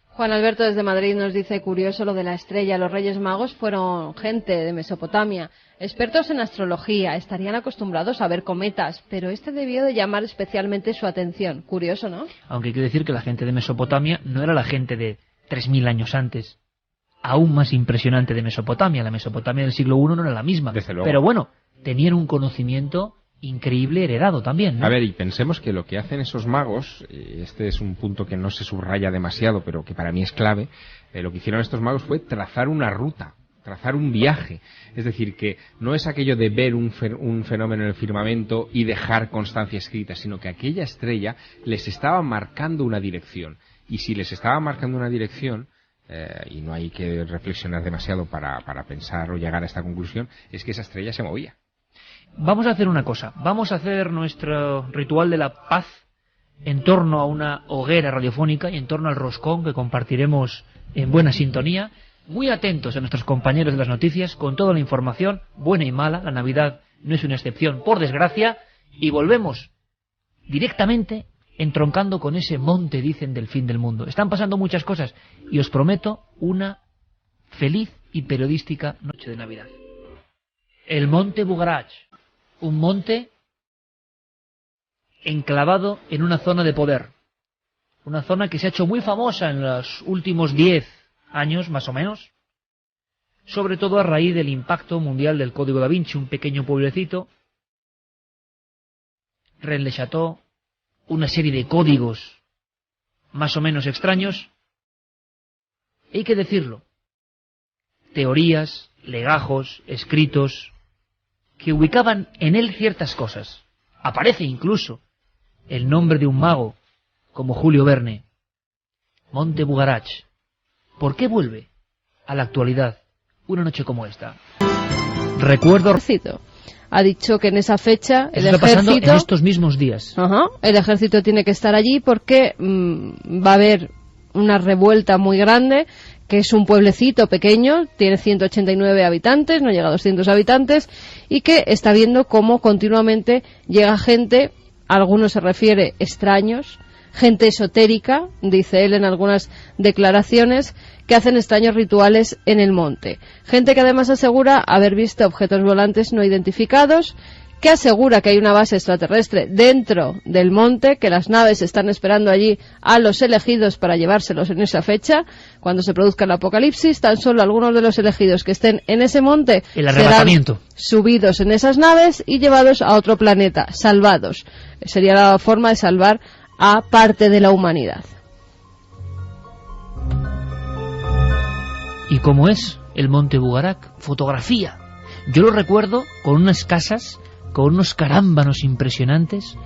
Juan Alberto desde Madrid nos dice, curioso lo de la estrella, los Reyes Magos fueron gente de Mesopotamia, expertos en astrología, estarían acostumbrados a ver cometas, pero este debió de llamar especialmente su atención. Curioso, ¿no? Aunque hay que decir que la gente de Mesopotamia no era la gente de 3000 años antes, aún más impresionante de Mesopotamia. La Mesopotamia del siglo I no era la misma, pero bueno, tenían un conocimiento increíble heredado también, ¿no? A ver, y pensemos que lo que hacen esos magos, este es un punto que no se subraya demasiado, pero que para mí es clave, lo que hicieron estos magos fue trazar una ruta, trazar un viaje. Es decir, que no es aquello de ver un fenómeno en el firmamento y dejar constancia escrita, sino que aquella estrella les estaba marcando una dirección. Y si les estaba marcando una dirección, y no hay que reflexionar demasiado para pensar o llegar a esta conclusión, es que esa estrella se movía. Vamos a hacer una cosa, vamos a hacer nuestro ritual de la paz en torno a una hoguera radiofónica y en torno al roscón que compartiremos en buena sintonía, muy atentos a nuestros compañeros de las noticias con toda la información, buena y mala, la Navidad no es una excepción, por desgracia, y volvemos directamente entroncando con ese monte, dicen, del fin del mundo. Están pasando muchas cosas y os prometo una feliz y periodística noche de Navidad. El monte Bugarach, un monte enclavado en una zona de poder, una zona que se ha hecho muy famosa en los últimos 10 años más o menos, sobre todo a raíz del impacto mundial del Código da Vinci, un pequeño pueblecito, Rennes-le-Château, una serie de códigos más o menos extraños, hay que decirlo, teorías, legajos, escritos, que ubicaban en él ciertas cosas. Aparece incluso el nombre de un mago, como Julio Verne. Monte Bugarach. ¿Por qué vuelve a la actualidad una noche como esta? Recuerdo... Ha dicho que en esa fecha el ejército... Está pasando en estos mismos días. El ejército tiene que estar allí porque va a haber una revuelta muy grande, que es un pueblecito pequeño, tiene 189 habitantes, no llega a 200 habitantes, y que está viendo cómo continuamente llega gente, a algunos se refiere extraños, gente esotérica, dice él en algunas declaraciones, que hacen extraños rituales en el monte. Gente que además asegura haber visto objetos volantes no identificados, que asegura que hay una base extraterrestre dentro del monte, que las naves están esperando allí a los elegidos para llevárselos en esa fecha, cuando se produzca el apocalipsis. Tan solo algunos de los elegidos que estén en ese monte serán subidos en esas naves y llevados a otro planeta, salvados. Sería la forma de salvar a parte de la humanidad. ¿Y cómo es el monte Bugarak? Fotografía. Yo lo recuerdo con unas casas, con unos carámbanos impresionantes,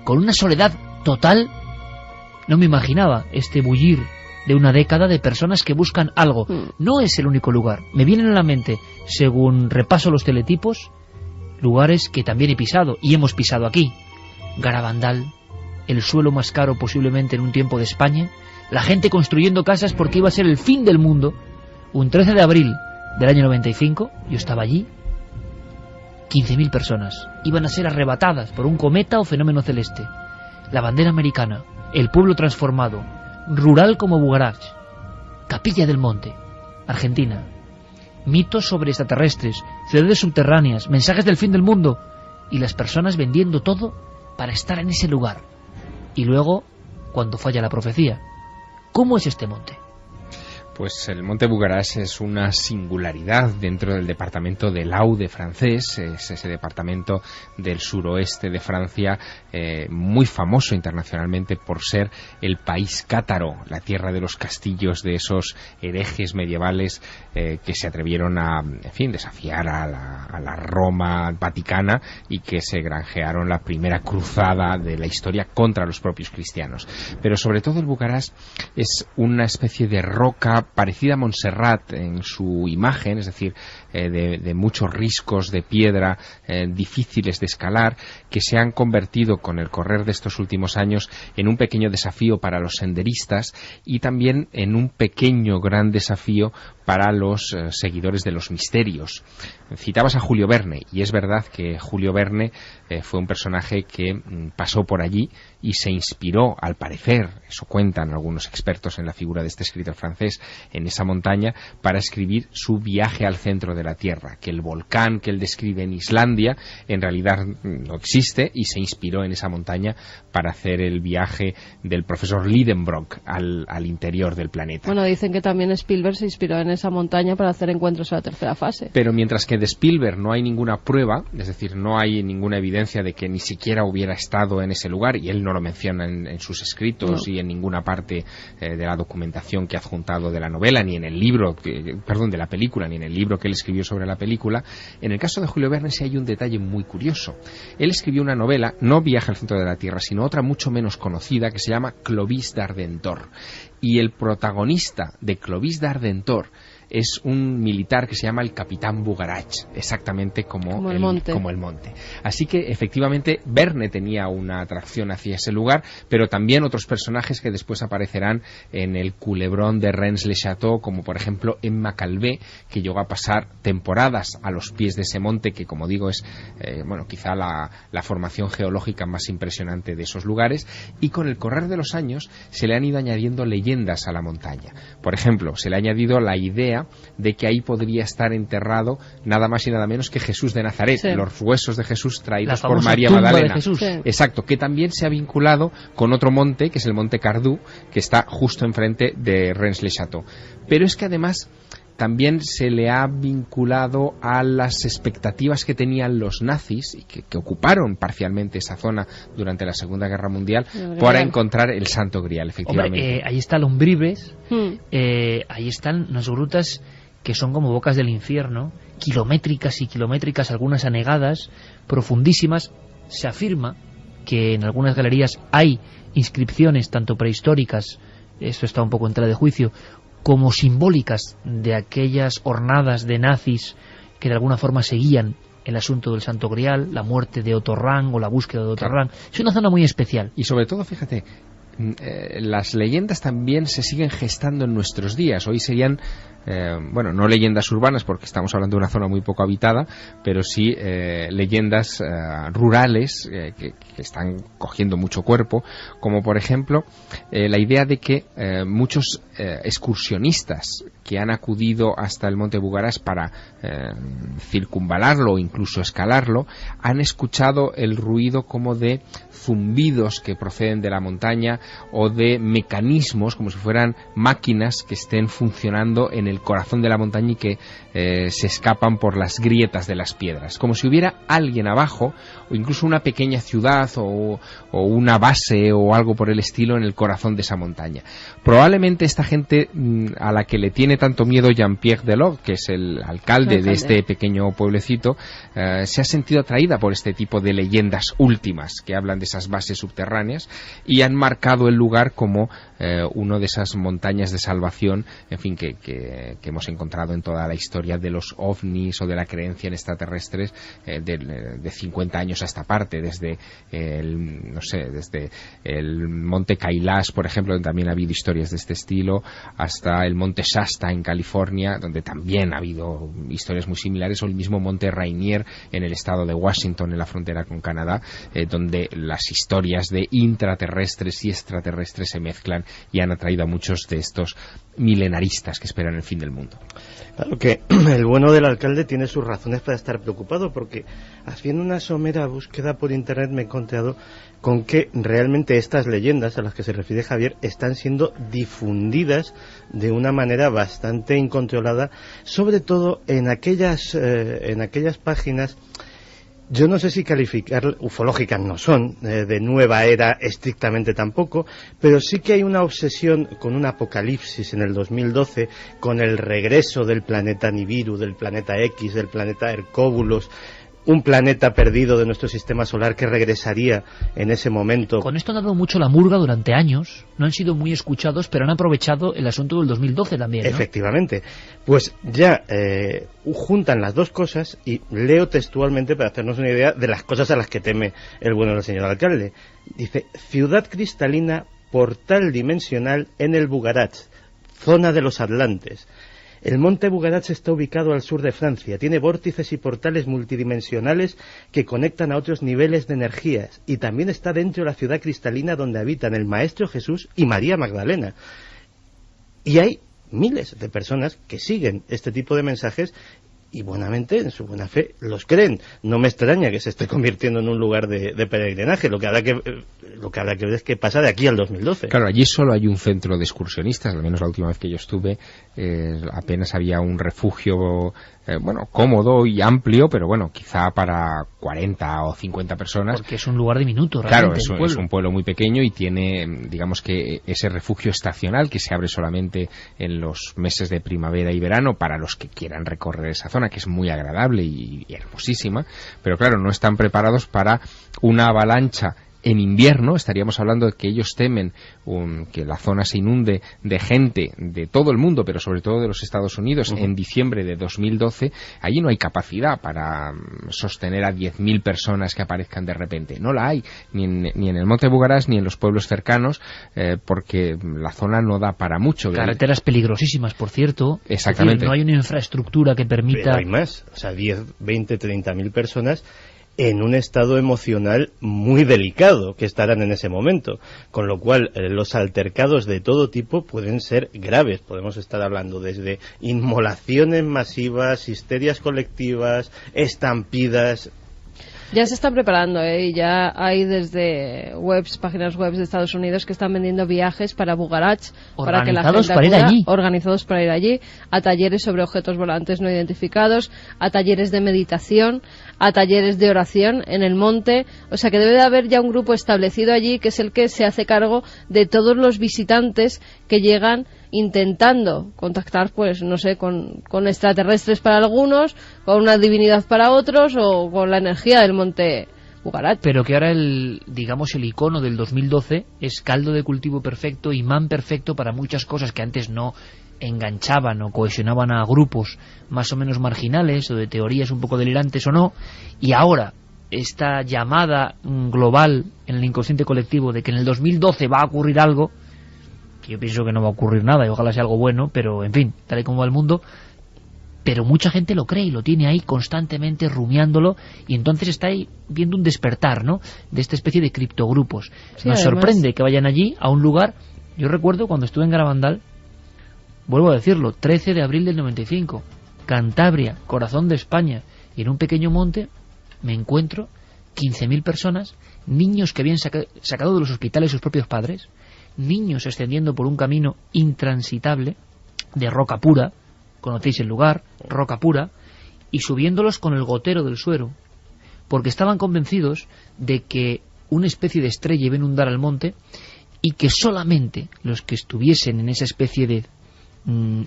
con una soledad total. No me imaginaba este bullir de una década de personas que buscan algo. No es el único lugar. Me vienen a la mente, según repaso los teletipos, lugares que también he pisado, y hemos pisado aquí. Garabandal, el suelo más caro posiblemente en un tiempo de España, la gente construyendo casas porque iba a ser el fin del mundo. Un 13 de abril del año 95, yo estaba allí. 15.000 personas iban a ser arrebatadas por un cometa o fenómeno celeste. La bandera americana, el pueblo transformado, rural como Bugarak, Capilla del Monte, Argentina. Mitos sobre extraterrestres, ciudades subterráneas, mensajes del fin del mundo, y las personas vendiendo todo para estar en ese lugar. Y luego, cuando falla la profecía, ¿cómo es este monte? Pues el monte Bugarak es una singularidad dentro del departamento del Aude francés, es ese departamento del suroeste de Francia, muy famoso internacionalmente por ser el país cátaro, la tierra de los castillos de esos herejes medievales que se atrevieron a, en fin, desafiar a la Roma vaticana y que se granjearon la primera cruzada de la historia contra los propios cristianos. Pero sobre todo el Bugarak es una especie de roca parecida a Montserrat en su imagen, es decir, de muchos riscos de piedra difíciles de escalar, que se han convertido con el correr de estos últimos años en un pequeño desafío para los senderistas y también en un pequeño gran desafío para los seguidores de los misterios. Citabas a Julio Verne, y es verdad que Julio Verne fue un personaje que pasó por allí y se inspiró, al parecer, eso cuentan algunos expertos en la figura de este escritor francés, en esa montaña, para escribir su viaje al centro de la Tierra, que el volcán que él describe en Islandia en realidad no existe, y se inspiró en esa montaña para hacer el viaje del profesor Lidenbrock al interior del planeta. Bueno, dicen que también Spielberg se inspiró en esa montaña para hacer Encuentros a la tercera fase. Pero mientras que de Spielberg no hay ninguna prueba, es decir, no hay ninguna evidencia de que ni siquiera hubiera estado en ese lugar, y él no lo menciona en sus escritos y en ninguna parte de la documentación que ha adjuntado de la novela, ni en el libro, de la película, ni en el libro que él escribió sobre la película. En el caso de Julio Verne sí hay un detalle muy curioso. Él escribió una novela, no Viaje al centro de la Tierra, sino otra mucho menos conocida, que se llama Clovis d'Ardentor. Y el protagonista de Clovis d'Ardentor es un militar que se llama el Capitán Bugarak, exactamente como el monte. Así que efectivamente Verne tenía una atracción hacia ese lugar, pero también otros personajes que después aparecerán en el culebrón de Rennes-le-Château, como por ejemplo Emma Calvé, que llegó a pasar temporadas a los pies de ese monte, que como digo es quizá la formación geológica más impresionante de esos lugares, y con el correr de los años se le han ido añadiendo leyendas a la montaña. Por ejemplo, se le ha añadido la idea de que ahí podría estar enterrado nada más y nada menos que Jesús de Nazaret, los huesos de Jesús traídos por María Magdalena. Exacto, que también se ha vinculado con otro monte, que es el monte Cardú, que está justo enfrente de Rennes-le-Château. Pero es que además también se le ha vinculado a las expectativas que tenían los nazis y que ocuparon parcialmente esa zona durante la Segunda Guerra Mundial para encontrar el Santo Grial, efectivamente. Hombre, ahí está Lombrives, ahí están unas grutas que son como bocas del infierno, kilométricas y kilométricas, algunas anegadas, profundísimas. Se afirma que en algunas galerías hay inscripciones tanto prehistóricas, esto está un poco en tela de juicio, como simbólicas de aquellas hornadas de nazis que de alguna forma seguían el asunto del Santo Grial, la muerte de Otto Rahn o la búsqueda de Otto Rahn. Es una zona muy especial. Y sobre todo, fíjate, las leyendas también se siguen gestando en nuestros días. Hoy serían, no leyendas urbanas porque estamos hablando de una zona muy poco habitada, pero sí leyendas rurales que están cogiendo mucho cuerpo, como por ejemplo la idea de que muchos excursionistas que han acudido hasta el Monte Bugarás para circunvalarlo o incluso escalarlo, han escuchado el ruido como de zumbidos que proceden de la montaña o de mecanismos como si fueran máquinas que estén funcionando en el corazón de la montaña y que se escapan por las grietas de las piedras, como si hubiera alguien abajo o incluso una pequeña ciudad o una base o algo por el estilo en el corazón de esa montaña. Probablemente esta gente a la que le tiene tanto miedo Jean-Pierre Delort, que es el alcalde de este pequeño pueblecito, se ha sentido atraída por este tipo de leyendas últimas que hablan de esas bases subterráneas y han marcado el lugar como uno de esas montañas de salvación, en fin, que hemos encontrado en toda la historia de los ovnis o de la creencia en extraterrestres de 50 años a esta parte, desde el monte Kailash, por ejemplo, donde también ha habido historias de este estilo, hasta el monte Shasta en California, donde también ha habido historias muy similares, o el mismo monte Rainier en el estado de Washington, en la frontera con Canadá, donde las historias de intraterrestres y extraterrestres se mezclan y han atraído a muchos de estos milenaristas que esperan el fin del mundo. Claro que el bueno del alcalde tiene sus razones para estar preocupado, porque haciendo una somera búsqueda por internet me he encontrado con que realmente estas leyendas a las que se refiere Javier están siendo difundidas de una manera bastante incontrolada, sobre todo en aquellas páginas. Yo no sé si calificar, ufológicas no son, de nueva era estrictamente tampoco, pero sí que hay una obsesión con un apocalipsis en el 2012, con el regreso del planeta Nibiru, del planeta X, del planeta Hercóbulos, un planeta perdido de nuestro sistema solar que regresaría en ese momento. Con esto han dado mucho la murga durante años, no han sido muy escuchados, pero han aprovechado el asunto del 2012 también, ¿no? Efectivamente. Pues ya juntan las dos cosas y leo textualmente para hacernos una idea de las cosas a las que teme el bueno del señor alcalde. Dice: ciudad cristalina, portal dimensional en el Bugarach, zona de los Atlantes. El monte Bugarach está ubicado al sur de Francia, tiene vórtices y portales multidimensionales que conectan a otros niveles de energías, y también está dentro de la ciudad cristalina donde habitan el Maestro Jesús y María Magdalena. Y hay miles de personas que siguen este tipo de mensajes y buenamente, en su buena fe, los creen. No me extraña que se esté convirtiendo en un lugar de peregrinaje. Lo que habrá que ver es qué pasa de aquí al 2012. Claro, allí solo hay un centro de excursionistas, al menos la última vez que yo estuve, apenas había un refugio, cómodo y amplio, pero quizá para 40 o 50 personas. Porque es un lugar diminuto, realmente. Claro, es un pueblo muy pequeño y tiene, digamos que ese refugio estacional que se abre solamente en los meses de primavera y verano para los que quieran recorrer esa zona, que es muy agradable y hermosísima, pero claro, no están preparados para una avalancha en invierno. Estaríamos hablando de que ellos temen que la zona se inunde de gente de todo el mundo, pero sobre todo de los Estados Unidos, en diciembre de 2012. Allí no hay capacidad para sostener a 10.000 personas que aparezcan de repente. No la hay, ni en el Monte Bugarás ni en los pueblos cercanos, porque la zona no da para mucho. Carreteras peligrosísimas, por cierto. Exactamente. Es decir, no hay una infraestructura que permita... Pero hay más, 10, 20, 30.000 personas en un estado emocional muy delicado que estarán en ese momento, con lo cual los altercados de todo tipo pueden ser graves. Podemos estar hablando desde inmolaciones masivas, histerias colectivas, estampidas. Ya se están preparando, y ya hay desde páginas web de Estados Unidos que están vendiendo viajes para Bugarach, para que la gente organizados para ir allí, a talleres sobre objetos volantes no identificados, a talleres de meditación, a talleres de oración en el monte. O sea que debe de haber ya un grupo establecido allí que es el que se hace cargo de todos los visitantes que llegan intentando contactar, con extraterrestres para algunos, con una divinidad para otros, o con la energía del monte Bugarach. Pero que ahora el icono del 2012 es caldo de cultivo perfecto, imán perfecto para muchas cosas que antes no enganchaban o cohesionaban a grupos más o menos marginales o de teorías un poco delirantes o no, y ahora esta llamada global en el inconsciente colectivo de que en el 2012 va a ocurrir algo, que yo pienso que no va a ocurrir nada y ojalá sea algo bueno, pero en fin, tal y como va el mundo, pero mucha gente lo cree y lo tiene ahí constantemente rumiándolo, y entonces está ahí viendo un despertar, ¿no?, de esta especie de criptogrupos. Sí, Nos además sorprende que vayan allí a un lugar. Yo recuerdo cuando estuve en Garabandal, vuelvo a decirlo, 13 de abril del 95, Cantabria, corazón de España, y en un pequeño monte me encuentro 15.000 personas, niños que habían sacado de los hospitales sus propios padres, niños ascendiendo por un camino intransitable de roca pura, conocéis el lugar, roca pura, y subiéndolos con el gotero del suero, porque estaban convencidos de que una especie de estrella iba a inundar al monte y que solamente los que estuviesen en esa especie de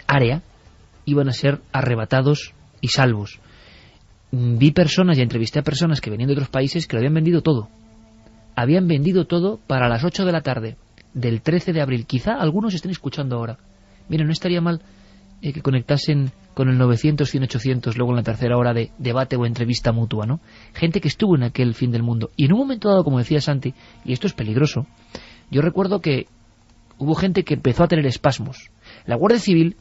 área iban a ser arrebatados y salvos. Vi personas y entrevisté a personas que venían de otros países que lo habían vendido todo. Habían vendido todo para las 8 de la tarde del 13 de abril. Quizá algunos estén escuchando ahora. Mira, no estaría mal que conectasen con el 900-100-800 luego en la tercera hora de debate o entrevista mutua, ¿no? Gente que estuvo en aquel fin del mundo. Y en un momento dado, como decía Santi, y esto es peligroso, yo recuerdo que hubo gente que empezó a tener espasmos. La Guardia Civil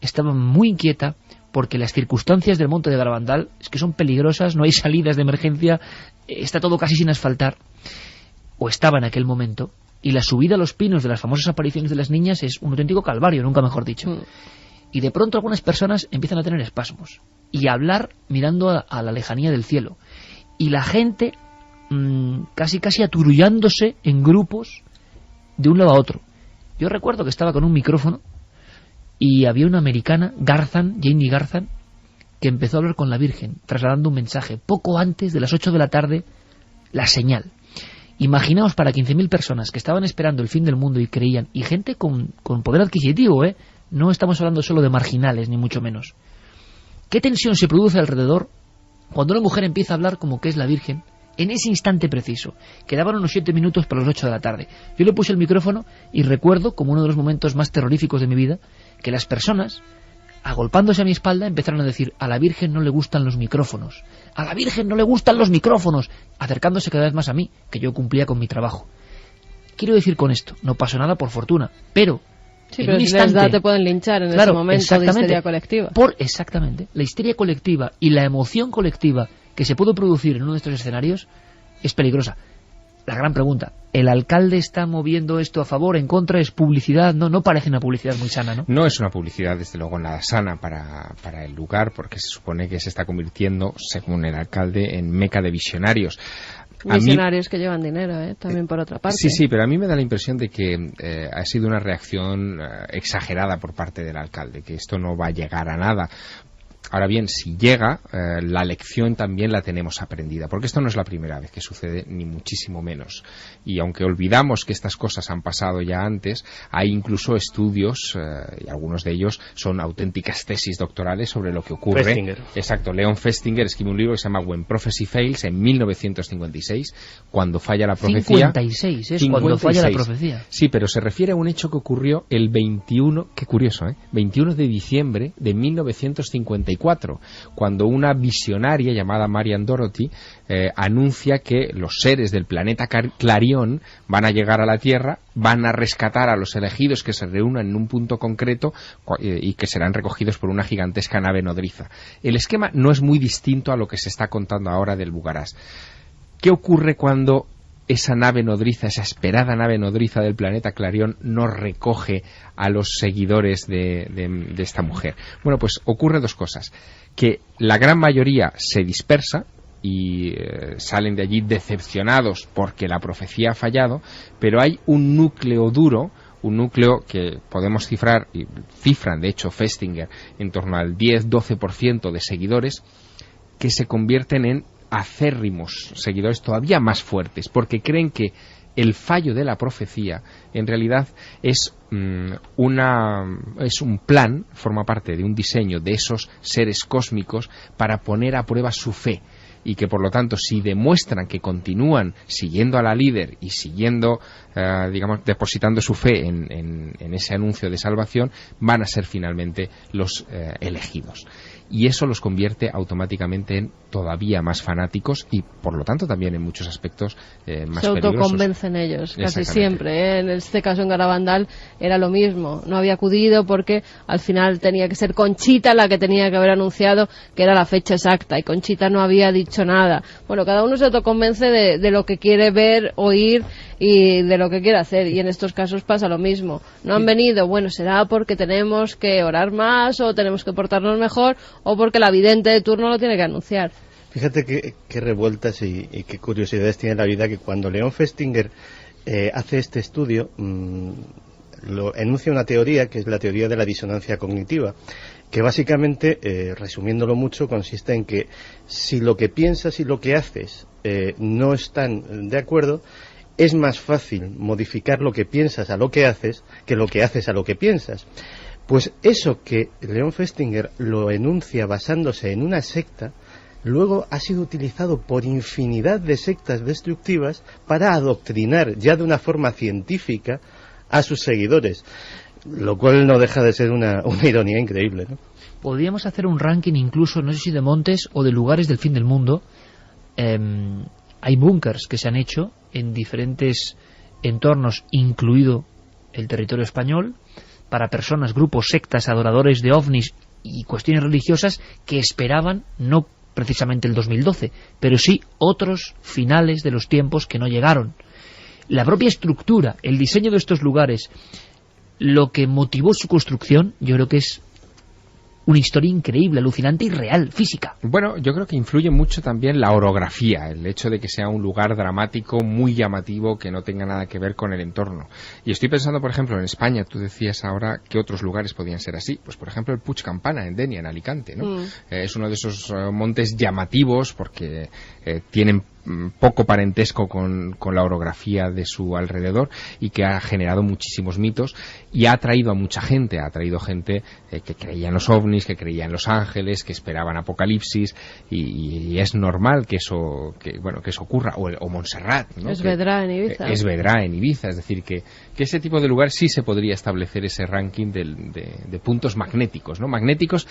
estaba muy inquieta porque las circunstancias del monte de Garabandal es que son peligrosas, no hay salidas de emergencia, está todo casi sin asfaltar, o estaba en aquel momento, y la subida a los pinos de las famosas apariciones de las niñas es un auténtico calvario, nunca mejor dicho. Y de pronto algunas personas empiezan a tener espasmos y a hablar mirando a la lejanía del cielo, y la gente casi aturullándose en grupos de un lado a otro. Yo recuerdo que estaba con un micrófono y había una americana, Jamie Garzan, que empezó a hablar con la Virgen, trasladando un mensaje poco antes de las 8 de la tarde, la señal. Imaginaos para 15.000 personas que estaban esperando el fin del mundo y creían, y gente con poder adquisitivo, no estamos hablando solo de marginales, ni mucho menos. ¿Qué tensión se produce alrededor cuando una mujer empieza a hablar como que es la Virgen en ese instante preciso? Quedaban unos 7 minutos para las 8 de la tarde. Yo le puse el micrófono y recuerdo, como uno de los momentos más terroríficos de mi vida, que las personas, agolpándose a mi espalda, empezaron a decir: a la Virgen no le gustan los micrófonos, a la Virgen no le gustan los micrófonos, acercándose cada vez más a mí, que yo cumplía con mi trabajo. Quiero decir con esto, no pasó nada por fortuna, pero sí, en pero un si instante, les da, te pueden linchar en ese momento de histeria colectiva. Exactamente, la histeria colectiva y la emoción colectiva que se puede producir en uno de estos escenarios es peligrosa. La gran pregunta, ¿el alcalde está moviendo esto a favor, en contra? ¿Es publicidad? No parece una publicidad muy sana, ¿no? No es una publicidad, desde luego, nada sana para el lugar, porque se supone que se está convirtiendo, según el alcalde, en meca de visionarios. Visionarios que llevan dinero, también por otra parte. Sí, pero a mí me da la impresión de que ha sido una reacción exagerada por parte del alcalde, que esto no va a llegar a nada. Ahora bien, si llega, la lección también la tenemos aprendida, porque esto no es la primera vez que sucede, ni muchísimo menos. Y aunque olvidamos que estas cosas han pasado ya antes, hay incluso estudios, y algunos de ellos son auténticas tesis doctorales sobre lo que ocurre. Festinger. Exacto, Leon Festinger escribe un libro que se llama When Prophecy Fails, en 1956, cuando falla la profecía. 56, es cuando falla la profecía. Sí, pero se refiere a un hecho que ocurrió el 21, qué curioso, 21 de diciembre de 1954. Cuando una visionaria llamada Marian Dorothy anuncia que los seres del planeta Clarión van a llegar a la Tierra, van a rescatar a los elegidos que se reúnan en un punto concreto y que serán recogidos por una gigantesca nave nodriza. El esquema no es muy distinto a lo que se está contando ahora del Bugarás. ¿Qué ocurre cuando esa nave nodriza, esa esperada nave nodriza del planeta Clarión, no recoge a los seguidores de esta mujer? Bueno, pues ocurre dos cosas: que la gran mayoría se dispersa y salen de allí decepcionados porque la profecía ha fallado, pero hay un núcleo duro, un núcleo que podemos cifrar, y cifran de hecho Festinger, en torno al 10-12% de seguidores, que se convierten en acérrimos seguidores todavía más fuertes, porque creen que el fallo de la profecía en realidad es un plan, forma parte de un diseño de esos seres cósmicos para poner a prueba su fe, y que por lo tanto, si demuestran que continúan siguiendo a la líder y siguiendo, depositando su fe en ese anuncio de salvación, van a ser finalmente los elegidos. y eso los convierte automáticamente en todavía más fanáticos y por lo tanto también en muchos aspectos más se peligrosos. Se autoconvencen ellos, casi siempre. En este caso en Garabandal era lo mismo. No había acudido porque al final tenía que ser Conchita la que tenía que haber anunciado que era la fecha exacta y Conchita no había dicho nada. Bueno, cada uno se autoconvence de lo que quiere ver, oír y de lo que quiere hacer, y en estos casos pasa lo mismo. No han venido, bueno, será porque tenemos que orar más o tenemos que portarnos mejor o porque la vidente de turno lo tiene que anunciar. Fíjate qué revueltas y qué curiosidades tiene la vida, que cuando Leon Festinger hace este estudio lo enuncia una teoría que es la teoría de la disonancia cognitiva, que básicamente, resumiéndolo mucho, consiste en que si lo que piensas y lo que haces no están de acuerdo, es más fácil modificar lo que piensas a lo que haces que lo que haces a lo que piensas. Pues eso que Leon Festinger lo enuncia basándose en una secta, luego ha sido utilizado por infinidad de sectas destructivas para adoctrinar ya de una forma científica a sus seguidores, lo cual no deja de ser una ironía increíble, ¿no? Podríamos hacer un ranking incluso, no sé si de montes o de lugares del fin del mundo. Hay búnkers que se han hecho en diferentes entornos, incluido el territorio español, para personas, grupos, sectas, adoradores de ovnis y cuestiones religiosas que esperaban, no precisamente el 2012, pero sí otros finales de los tiempos que no llegaron. La propia estructura, el diseño de estos lugares, lo que motivó su construcción, yo creo que es una historia increíble, alucinante y real, física. Bueno, yo creo que influye mucho también la orografía, el hecho de que sea un lugar dramático, muy llamativo, que no tenga nada que ver con el entorno. Y estoy pensando, por ejemplo, en España, tú decías ahora que otros lugares podían ser así. Pues, por ejemplo, el Puig Campana, en Denia, en Alicante, ¿no? Es uno de esos montes llamativos porque tienen poco parentesco con la orografía de su alrededor y que ha generado muchísimos mitos y ha atraído a mucha gente, que creía en los ovnis, que creía en los ángeles, que esperaban apocalipsis y es normal que eso ocurra, o Montserrat, ¿no? Esvedra en Ibiza. Esvedra en Ibiza, es decir que ese tipo de lugar sí se podría establecer ese ranking de puntos magnéticos, ¿no? Magnéticos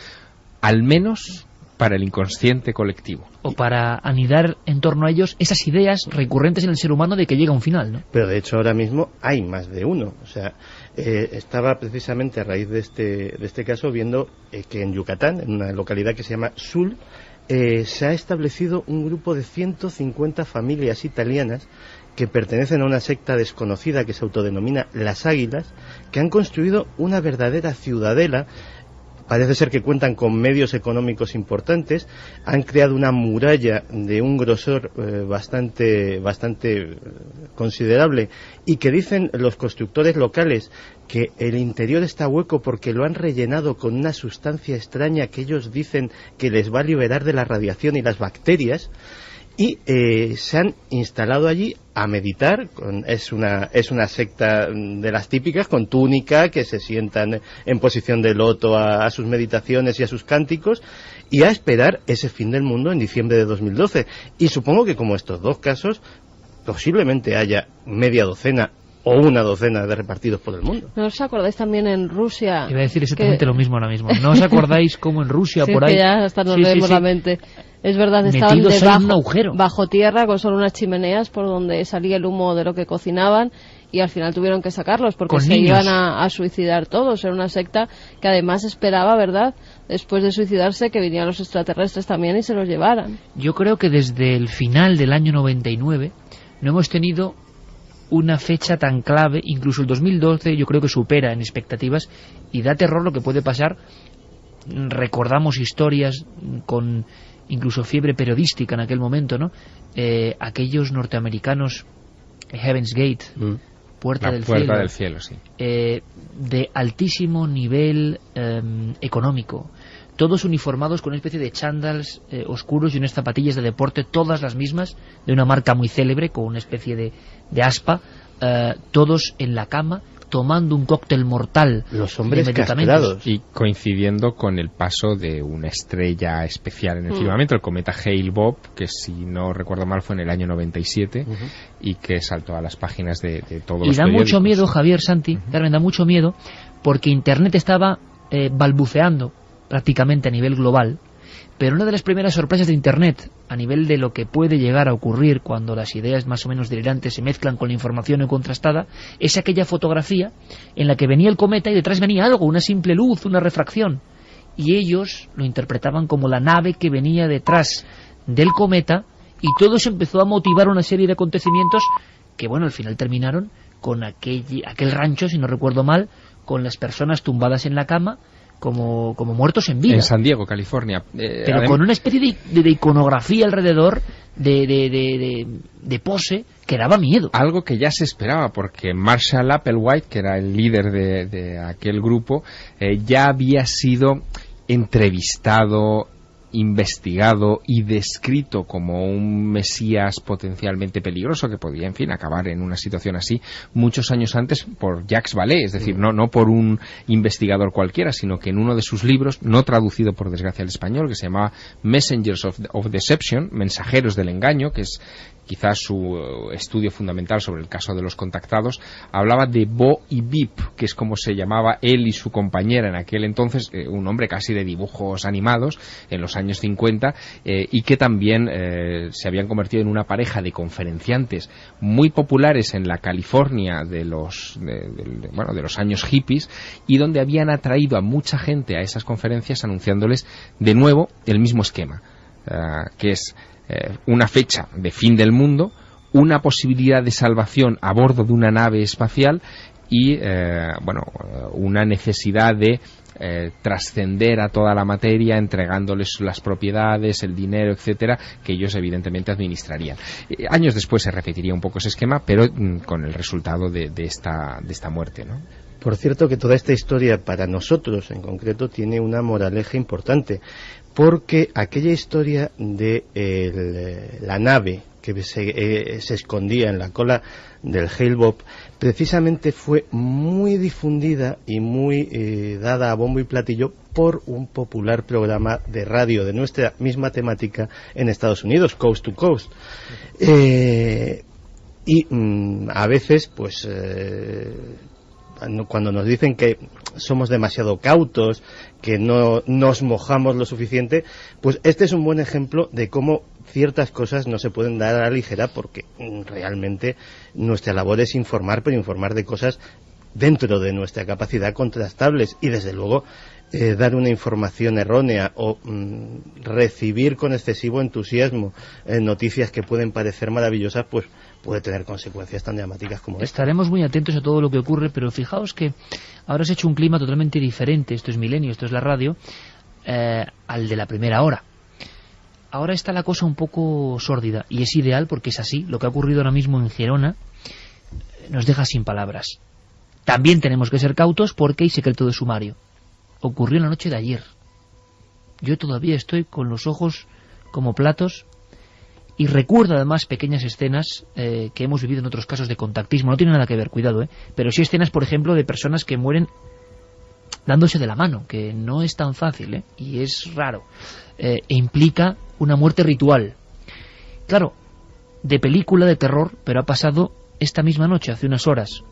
al menos para el inconsciente colectivo. O para anidar en torno a ellos esas ideas recurrentes en el ser humano de que llega un final, ¿no? Pero de hecho ahora mismo hay más de uno. O sea, estaba precisamente a raíz de este caso viendo que en Yucatán, en una localidad que se llama Sul, se ha establecido un grupo de 150 familias italianas que pertenecen a una secta desconocida que se autodenomina Las Águilas, que han construido una verdadera ciudadela. Parece ser que cuentan con medios económicos importantes, han creado una muralla de un grosor bastante considerable y que dicen los constructores locales que el interior está hueco porque lo han rellenado con una sustancia extraña que ellos dicen que les va a liberar de la radiación y las bacterias. Y se han instalado allí a meditar. Es una secta de las típicas, con túnica, que se sientan en posición de loto a sus meditaciones y a sus cánticos, y a esperar ese fin del mundo en diciembre de 2012. Y supongo que, como estos dos casos, posiblemente haya media docena o una docena de repartidos por el mundo. ¿No os acordáis también en Rusia? Iba a decir exactamente lo mismo ahora mismo. ¿No os acordáis cómo en Rusia, sí, por ahí? Que ya hasta nos leemos la mente. Es verdad, estaban bajo tierra con solo unas chimeneas por donde salía el humo de lo que cocinaban y al final tuvieron que sacarlos porque se iban a suicidar todos. Era una secta que además esperaba, ¿verdad?, después de suicidarse, que vinieran los extraterrestres también y se los llevaran. Yo creo que desde el final del año 99 no hemos tenido una fecha tan clave. Incluso el 2012 yo creo que supera en expectativas y da terror lo que puede pasar. Recordamos historias con incluso fiebre periodística en aquel momento, ¿no? Aquellos norteamericanos, Heaven's Gate, Puerta del Cielo, sí. De altísimo nivel económico, todos uniformados con una especie de chándals oscuros y unas zapatillas de deporte, todas las mismas, de una marca muy célebre, con una especie de aspa, todos en la cama, tomando un cóctel mortal. Los hombres castrados. Y coincidiendo con el paso de una estrella especial en el firmamento, el cometa Hale-Bopp, que si no recuerdo mal fue en el año 97, y que saltó a las páginas de todos los periódicos. Y da mucho miedo, Javier, Santi, Carmen, da mucho miedo, porque Internet estaba balbuceando prácticamente a nivel global, pero una de las primeras sorpresas de Internet, a nivel de lo que puede llegar a ocurrir cuando las ideas más o menos delirantes se mezclan con la información no contrastada, es aquella fotografía en la que venía el cometa y detrás venía algo, una simple luz, una refracción, y ellos lo interpretaban como la nave que venía detrás del cometa, y todo se empezó a motivar una serie de acontecimientos que, bueno, al final terminaron con aquel rancho, si no recuerdo mal, con las personas tumbadas en la cama, como muertos en vida. En San Diego, California. Pero con una especie de iconografía alrededor, de pose, que daba miedo. Algo que ya se esperaba, porque Marshall Applewhite, que era el líder de aquel grupo, ya había sido entrevistado, investigado y descrito como un mesías potencialmente peligroso que podía, en fin, acabar en una situación así muchos años antes por Jacques Vallée, es decir, no por un investigador cualquiera, sino que en uno de sus libros, no traducido por desgracia al español, que se llamaba Messengers of Deception, Mensajeros del Engaño, que es quizás su estudio fundamental sobre el caso de los contactados, hablaba de Bo y Bip, que es como se llamaba él y su compañera en aquel entonces, un hombre casi de dibujos animados en los años 50, y que también se habían convertido en una pareja de conferenciantes muy populares en la California de los años hippies, y donde habían atraído a mucha gente a esas conferencias anunciándoles de nuevo el mismo esquema, que es una fecha de fin del mundo, una posibilidad de salvación a bordo de una nave espacial y una necesidad de trascender a toda la materia, entregándoles las propiedades, el dinero, etcétera, que ellos evidentemente administrarían. Años después se repetiría un poco ese esquema, pero con el resultado de esta muerte, ¿no? Por cierto, que toda esta historia para nosotros en concreto tiene una moraleja importante, porque aquella historia de la nave que se escondía en la cola del Hale-Bopp precisamente fue muy difundida y muy dada a bombo y platillo por un popular programa de radio de nuestra misma temática en Estados Unidos, Coast to Coast. A veces, pues cuando nos dicen que somos demasiado cautos, que no nos mojamos lo suficiente, pues este es un buen ejemplo de cómo ciertas cosas no se pueden dar a la ligera, porque realmente nuestra labor es informar, pero informar de cosas dentro de nuestra capacidad contrastables, y desde luego dar una información errónea o recibir con excesivo entusiasmo noticias que pueden parecer maravillosas, pues puede tener consecuencias tan llamativas como esta. Estaremos muy atentos a todo lo que ocurre, pero fijaos que ahora se ha hecho un clima totalmente diferente. Esto es Milenio, esto es la radio, al de la primera hora. Ahora está la cosa un poco sórdida, y es ideal porque es así. Lo que ha ocurrido ahora mismo en Gerona nos deja sin palabras. También tenemos que ser cautos porque hay secreto de sumario. Ocurrió en la noche de ayer. Yo todavía estoy con los ojos como platos, y recuerdo además pequeñas escenas que hemos vivido en otros casos de contactismo. No tiene nada que ver, cuidado, pero sí escenas, por ejemplo, de personas que mueren dándose de la mano, que no es tan fácil, y es raro, e implica una muerte ritual. Claro, de película de terror, pero ha pasado esta misma noche, hace unas horas.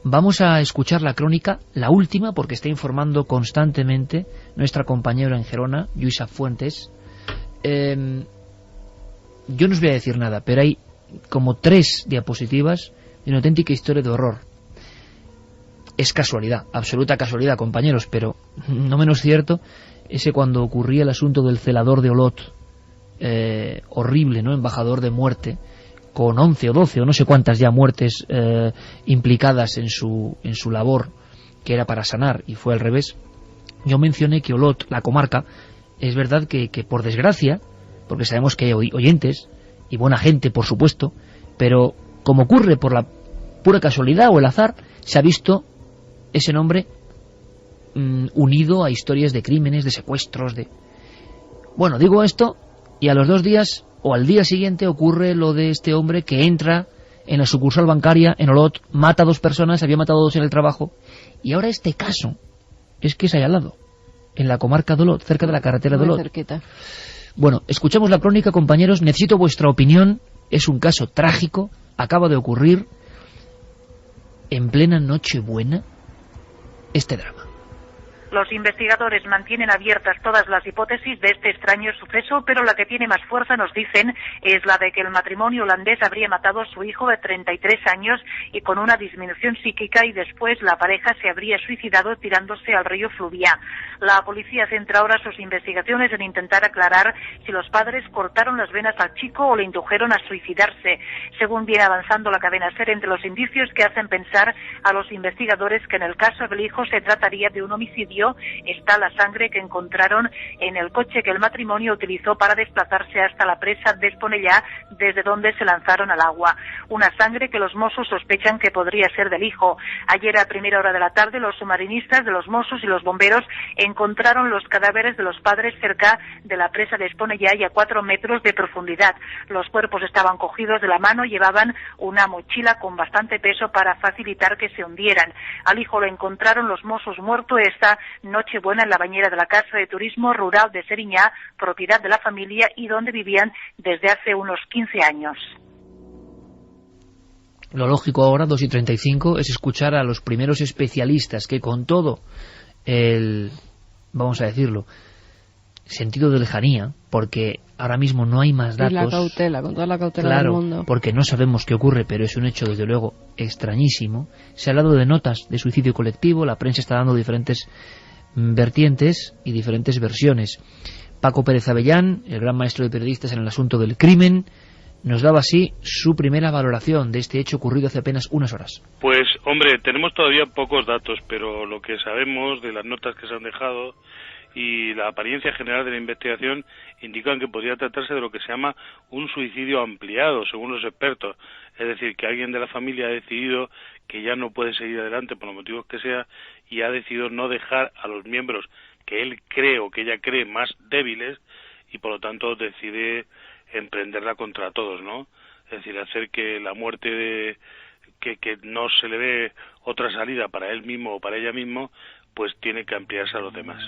Vamos a escuchar la crónica, la última, porque está informando constantemente nuestra compañera en Gerona, Lluïsa Fuentes. Yo no os voy a decir nada, pero hay como 3 diapositivas de una auténtica historia de horror. Es casualidad, absoluta casualidad, compañeros, pero no menos cierto ese cuando ocurría el asunto del celador de Olot, horrible, ¿no? Embajador de muerte, con 11 o 12 o no sé cuántas ya muertes implicadas en su labor, que era para sanar, y fue al revés. Yo mencioné que Olot, la comarca, es verdad que por desgracia, porque sabemos que hay oyentes y buena gente, por supuesto, pero como ocurre por la pura casualidad o el azar, se ha visto ese nombre unido a historias de crímenes, de secuestros, Bueno, digo esto, y a los 2 días o al día siguiente ocurre lo de este hombre que entra en la sucursal bancaria en Olot, mata a 2 personas, había matado a 2 en el trabajo, y ahora este caso es que es ahí al lado, en la comarca de Olot, cerca de la carretera de Olot. Cerquita. Bueno, escuchamos la crónica, compañeros, necesito vuestra opinión. Es un caso trágico, acaba de ocurrir en plena Nochebuena este drama. Los investigadores mantienen abiertas todas las hipótesis de este extraño suceso, pero la que tiene más fuerza, nos dicen, es la de que el matrimonio holandés habría matado a su hijo de 33 años y con una disminución psíquica, y después la pareja se habría suicidado tirándose al río Fluviá. La policía centra ahora sus investigaciones en intentar aclarar si los padres cortaron las venas al chico o le indujeron a suicidarse. Según viene avanzando la cadena SER, entre los indicios que hacen pensar a los investigadores que en el caso del hijo se trataría de un homicidio está la sangre que encontraron en el coche que el matrimonio utilizó para desplazarse hasta la presa de Esponellá, desde donde se lanzaron al agua. Una sangre que los Mossos sospechan que podría ser del hijo. Ayer a primera hora de la tarde, los submarinistas de los Mossos y los bomberos encontraron los cadáveres de los padres cerca de la presa de Esponellá y a 4 metros de profundidad. Los cuerpos estaban cogidos de la mano, llevaban una mochila con bastante peso para facilitar que se hundieran. Al hijo lo encontraron los Mossos muerto esta Nochebuena en la bañera de la casa de turismo rural de Seriñá, propiedad de la familia y donde vivían desde hace unos 15 años. Lo lógico ahora, 2:35, es escuchar a los primeros especialistas que con todo el, vamos a decirlo, sentido de lejanía, porque ahora mismo no hay más datos. Y la cautela, con toda la cautela claro, del mundo. Porque no sabemos qué ocurre, pero es un hecho desde luego extrañísimo. Se ha hablado de notas de suicidio colectivo, la prensa está dando diferentes vertientes y diferentes versiones. Paco Pérez Avellán, el gran maestro de periodistas en el asunto del crimen, nos daba así su primera valoración de este hecho ocurrido hace apenas unas horas. Pues, hombre, tenemos todavía pocos datos, pero lo que sabemos de las notas que se han dejado y la apariencia general de la investigación indican que podría tratarse de lo que se llama un suicidio ampliado, según los expertos. Es decir, que alguien de la familia ha decidido que ya no puede seguir adelante por los motivos que sea y ha decidido no dejar a los miembros que él cree o que ella cree más débiles y por lo tanto decide emprenderla contra todos, ¿no? Es decir, hacer que la muerte de que no se le ve otra salida para él mismo o para ella mismo, pues tiene que ampliarse a los demás.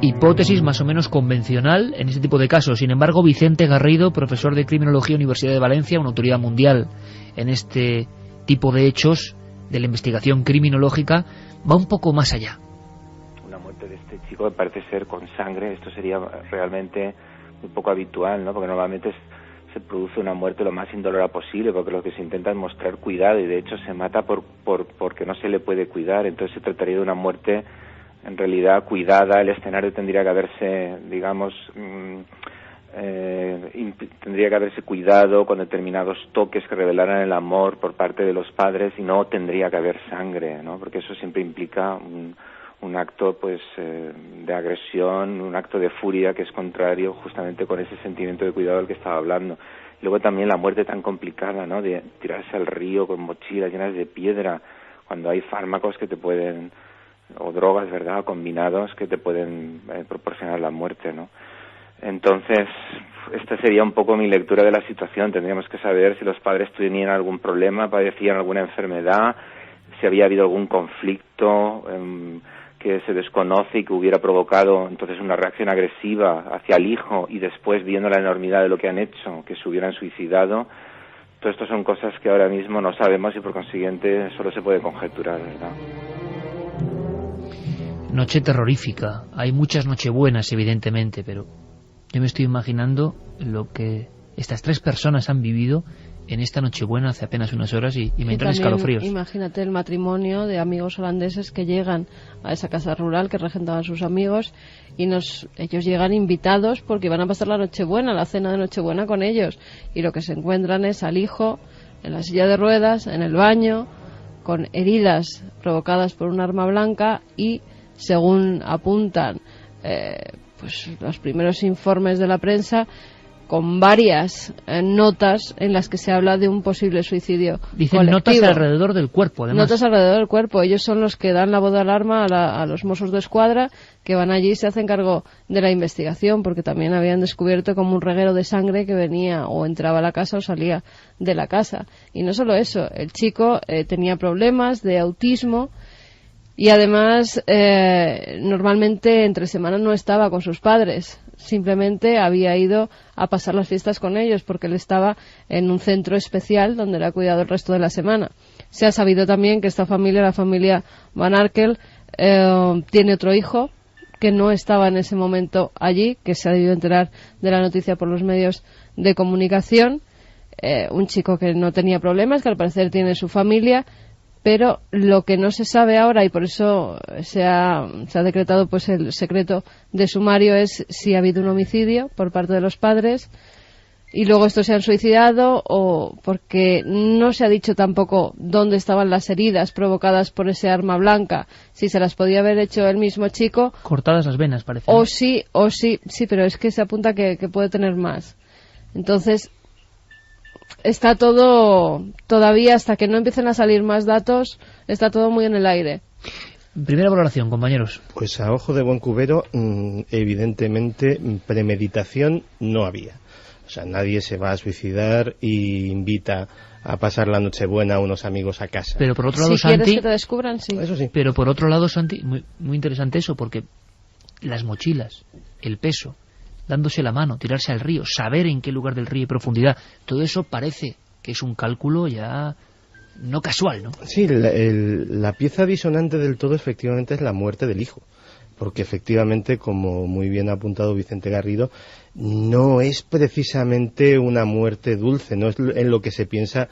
Hipótesis más o menos convencional en este tipo de casos. Sin embargo, Vicente Garrido, profesor de Criminología, Universidad de Valencia, una autoridad mundial en este tipo de hechos de la investigación criminológica, va un poco más allá. Una muerte de este chico parece ser con sangre. Esto sería realmente muy poco habitual, ¿no? Porque normalmente se produce una muerte lo más indolora posible, porque lo que se intenta es mostrar cuidado y de hecho se mata porque no se le puede cuidar. Entonces se trataría de una muerte en realidad cuidada. El escenario tendría que haberse, digamos, tendría que haberse cuidado con determinados toques que revelaran el amor por parte de los padres y no tendría que haber sangre, ¿no? Porque eso siempre implica un acto pues de agresión, un acto de furia que es contrario justamente con ese sentimiento de cuidado del que estaba hablando. Y luego también la muerte tan complicada, ¿no? De tirarse al río con mochilas llenas de piedra, cuando hay fármacos que te pueden, o drogas, ¿verdad?, combinados que te pueden proporcionar la muerte, ¿no? Entonces, esta sería un poco mi lectura de la situación. Tendríamos que saber si los padres tenían algún problema, padecían alguna enfermedad, si había habido algún conflicto que se desconoce y que hubiera provocado entonces una reacción agresiva hacia el hijo y después, viendo la enormidad de lo que han hecho, que se hubieran suicidado. Todo esto son cosas que ahora mismo no sabemos y por consiguiente solo se puede conjeturar, ¿verdad? Noche terrorífica. Hay muchas nochebuenas, evidentemente, pero yo me estoy imaginando lo que estas 3 personas han vivido en esta Nochebuena hace apenas unas horas y me entran escalofríos. Imagínate el matrimonio de amigos holandeses que llegan a esa casa rural que regentaban sus amigos y ellos llegan invitados porque van a pasar la Nochebuena, la cena de Nochebuena con ellos, y lo que se encuentran es al hijo en la silla de ruedas, en el baño, con heridas provocadas por un arma blanca y, según apuntan pues los primeros informes de la prensa, con varias notas en las que se habla de un posible suicidio Dicen colectivo. Notas alrededor del cuerpo, además. Notas alrededor del cuerpo. Ellos son los que dan la voz de alarma a los Mossos de Escuadra, que van allí y se hacen cargo de la investigación, porque también habían descubierto como un reguero de sangre que venía o entraba a la casa o salía de la casa. Y no solo eso, el chico tenía problemas de autismo y además normalmente entre semana no estaba con sus padres. Simplemente había ido a pasar las fiestas con ellos porque él estaba en un centro especial donde le ha cuidado el resto de la semana. Se ha sabido también que esta familia, la familia Van Arkel, tiene otro hijo que no estaba en ese momento allí, que se ha debido enterar de la noticia por los medios de comunicación. Un chico que no tenía problemas, que al parecer tiene su familia, pero lo que no se sabe ahora, y por eso se ha decretado pues el secreto de sumario, es si ha habido un homicidio por parte de los padres y luego estos se han suicidado, o porque no se ha dicho tampoco dónde estaban las heridas provocadas por ese arma blanca, si se las podía haber hecho el mismo chico. Cortadas las venas, parece. O sí, pero es que se apunta que puede tener más. Entonces, está todo, todavía hasta que no empiecen a salir más datos, está todo muy en el aire. Primera valoración, compañeros. Pues a ojo de buen cubero, evidentemente premeditación no había. O sea, nadie se va a suicidar y invita a pasar la Nochebuena a unos amigos a casa. Pero por otro lado, si quieres Santi, que te descubran, sí. Eso sí. Pero por otro lado, Santi, muy interesante eso, porque las mochilas, el peso, dándose la mano, tirarse al río, saber en qué lugar del río y profundidad, todo eso parece que es un cálculo ya no casual, ¿no? Sí, la pieza disonante del todo efectivamente es la muerte del hijo, porque efectivamente, como muy bien ha apuntado Vicente Garrido, no es precisamente una muerte dulce, no es en lo que se piensa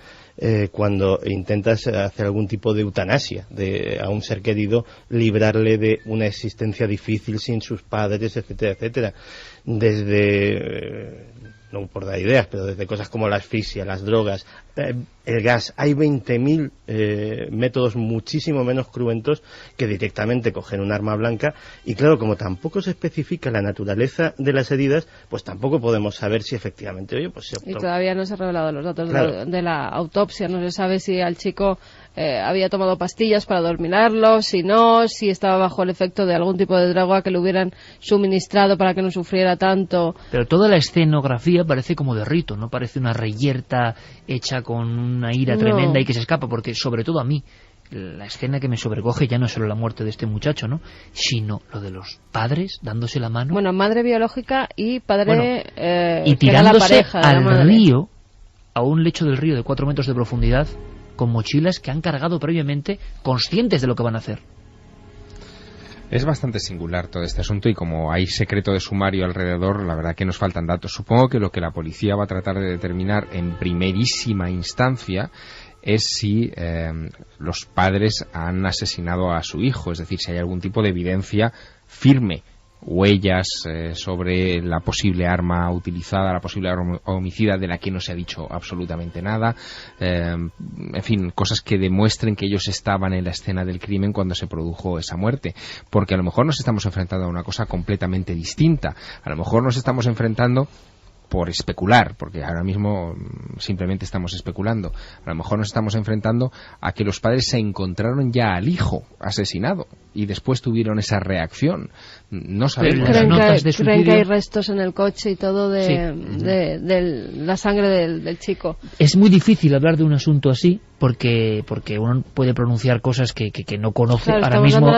cuando intentas hacer algún tipo de eutanasia a un ser querido, librarle de una existencia difícil sin sus padres, etcétera, etcétera. Desde, no por dar ideas, pero desde cosas como la asfixia, las drogas, el gas, hay 20.000 métodos muchísimo menos cruentos que directamente coger un arma blanca, y claro, como tampoco se especifica la naturaleza de las heridas, pues tampoco podemos saber si efectivamente, oye, pues... Y todavía no se han revelado los datos claro. de la autopsia, no se sabe si al chico había tomado pastillas para dormirlo, si no, si estaba bajo el efecto de algún tipo de droga que le hubieran suministrado para que no sufriera tanto. Pero toda la escenografía parece como de rito, no parece una reyerta hecha con una ira tremenda y que se escapa, porque sobre todo a mí la escena que me sobrecoge ya no es solo la muerte de este muchacho, ¿no?, sino lo de los padres dándose la mano. Bueno, madre biológica y padre y tirándose al río, a un lecho del río de 4 metros de profundidad, con mochilas que han cargado previamente, conscientes de lo que van a hacer. Es bastante singular todo este asunto, y como hay secreto de sumario alrededor, la verdad que nos faltan datos. Supongo que lo que la policía va a tratar de determinar en primerísima instancia es si los padres han asesinado a su hijo, es decir, si hay algún tipo de evidencia firme, huellas sobre la posible arma utilizada, la posible arma homicida de la que no se ha dicho absolutamente nada, en fin, cosas que demuestren que ellos estaban en la escena del crimen cuando se produjo esa muerte, porque a lo mejor nos estamos enfrentando a una cosa completamente distinta, a lo mejor nos estamos enfrentando, por especular, porque ahora mismo simplemente estamos especulando, a lo mejor nos estamos enfrentando a que los padres se encontraron ya al hijo asesinado y después tuvieron esa reacción. No sabemos. Creen que hay restos en el coche y todo de la sangre del chico. Es muy difícil hablar de un asunto así porque uno puede pronunciar cosas que no conoce. Claro, ahora mismo,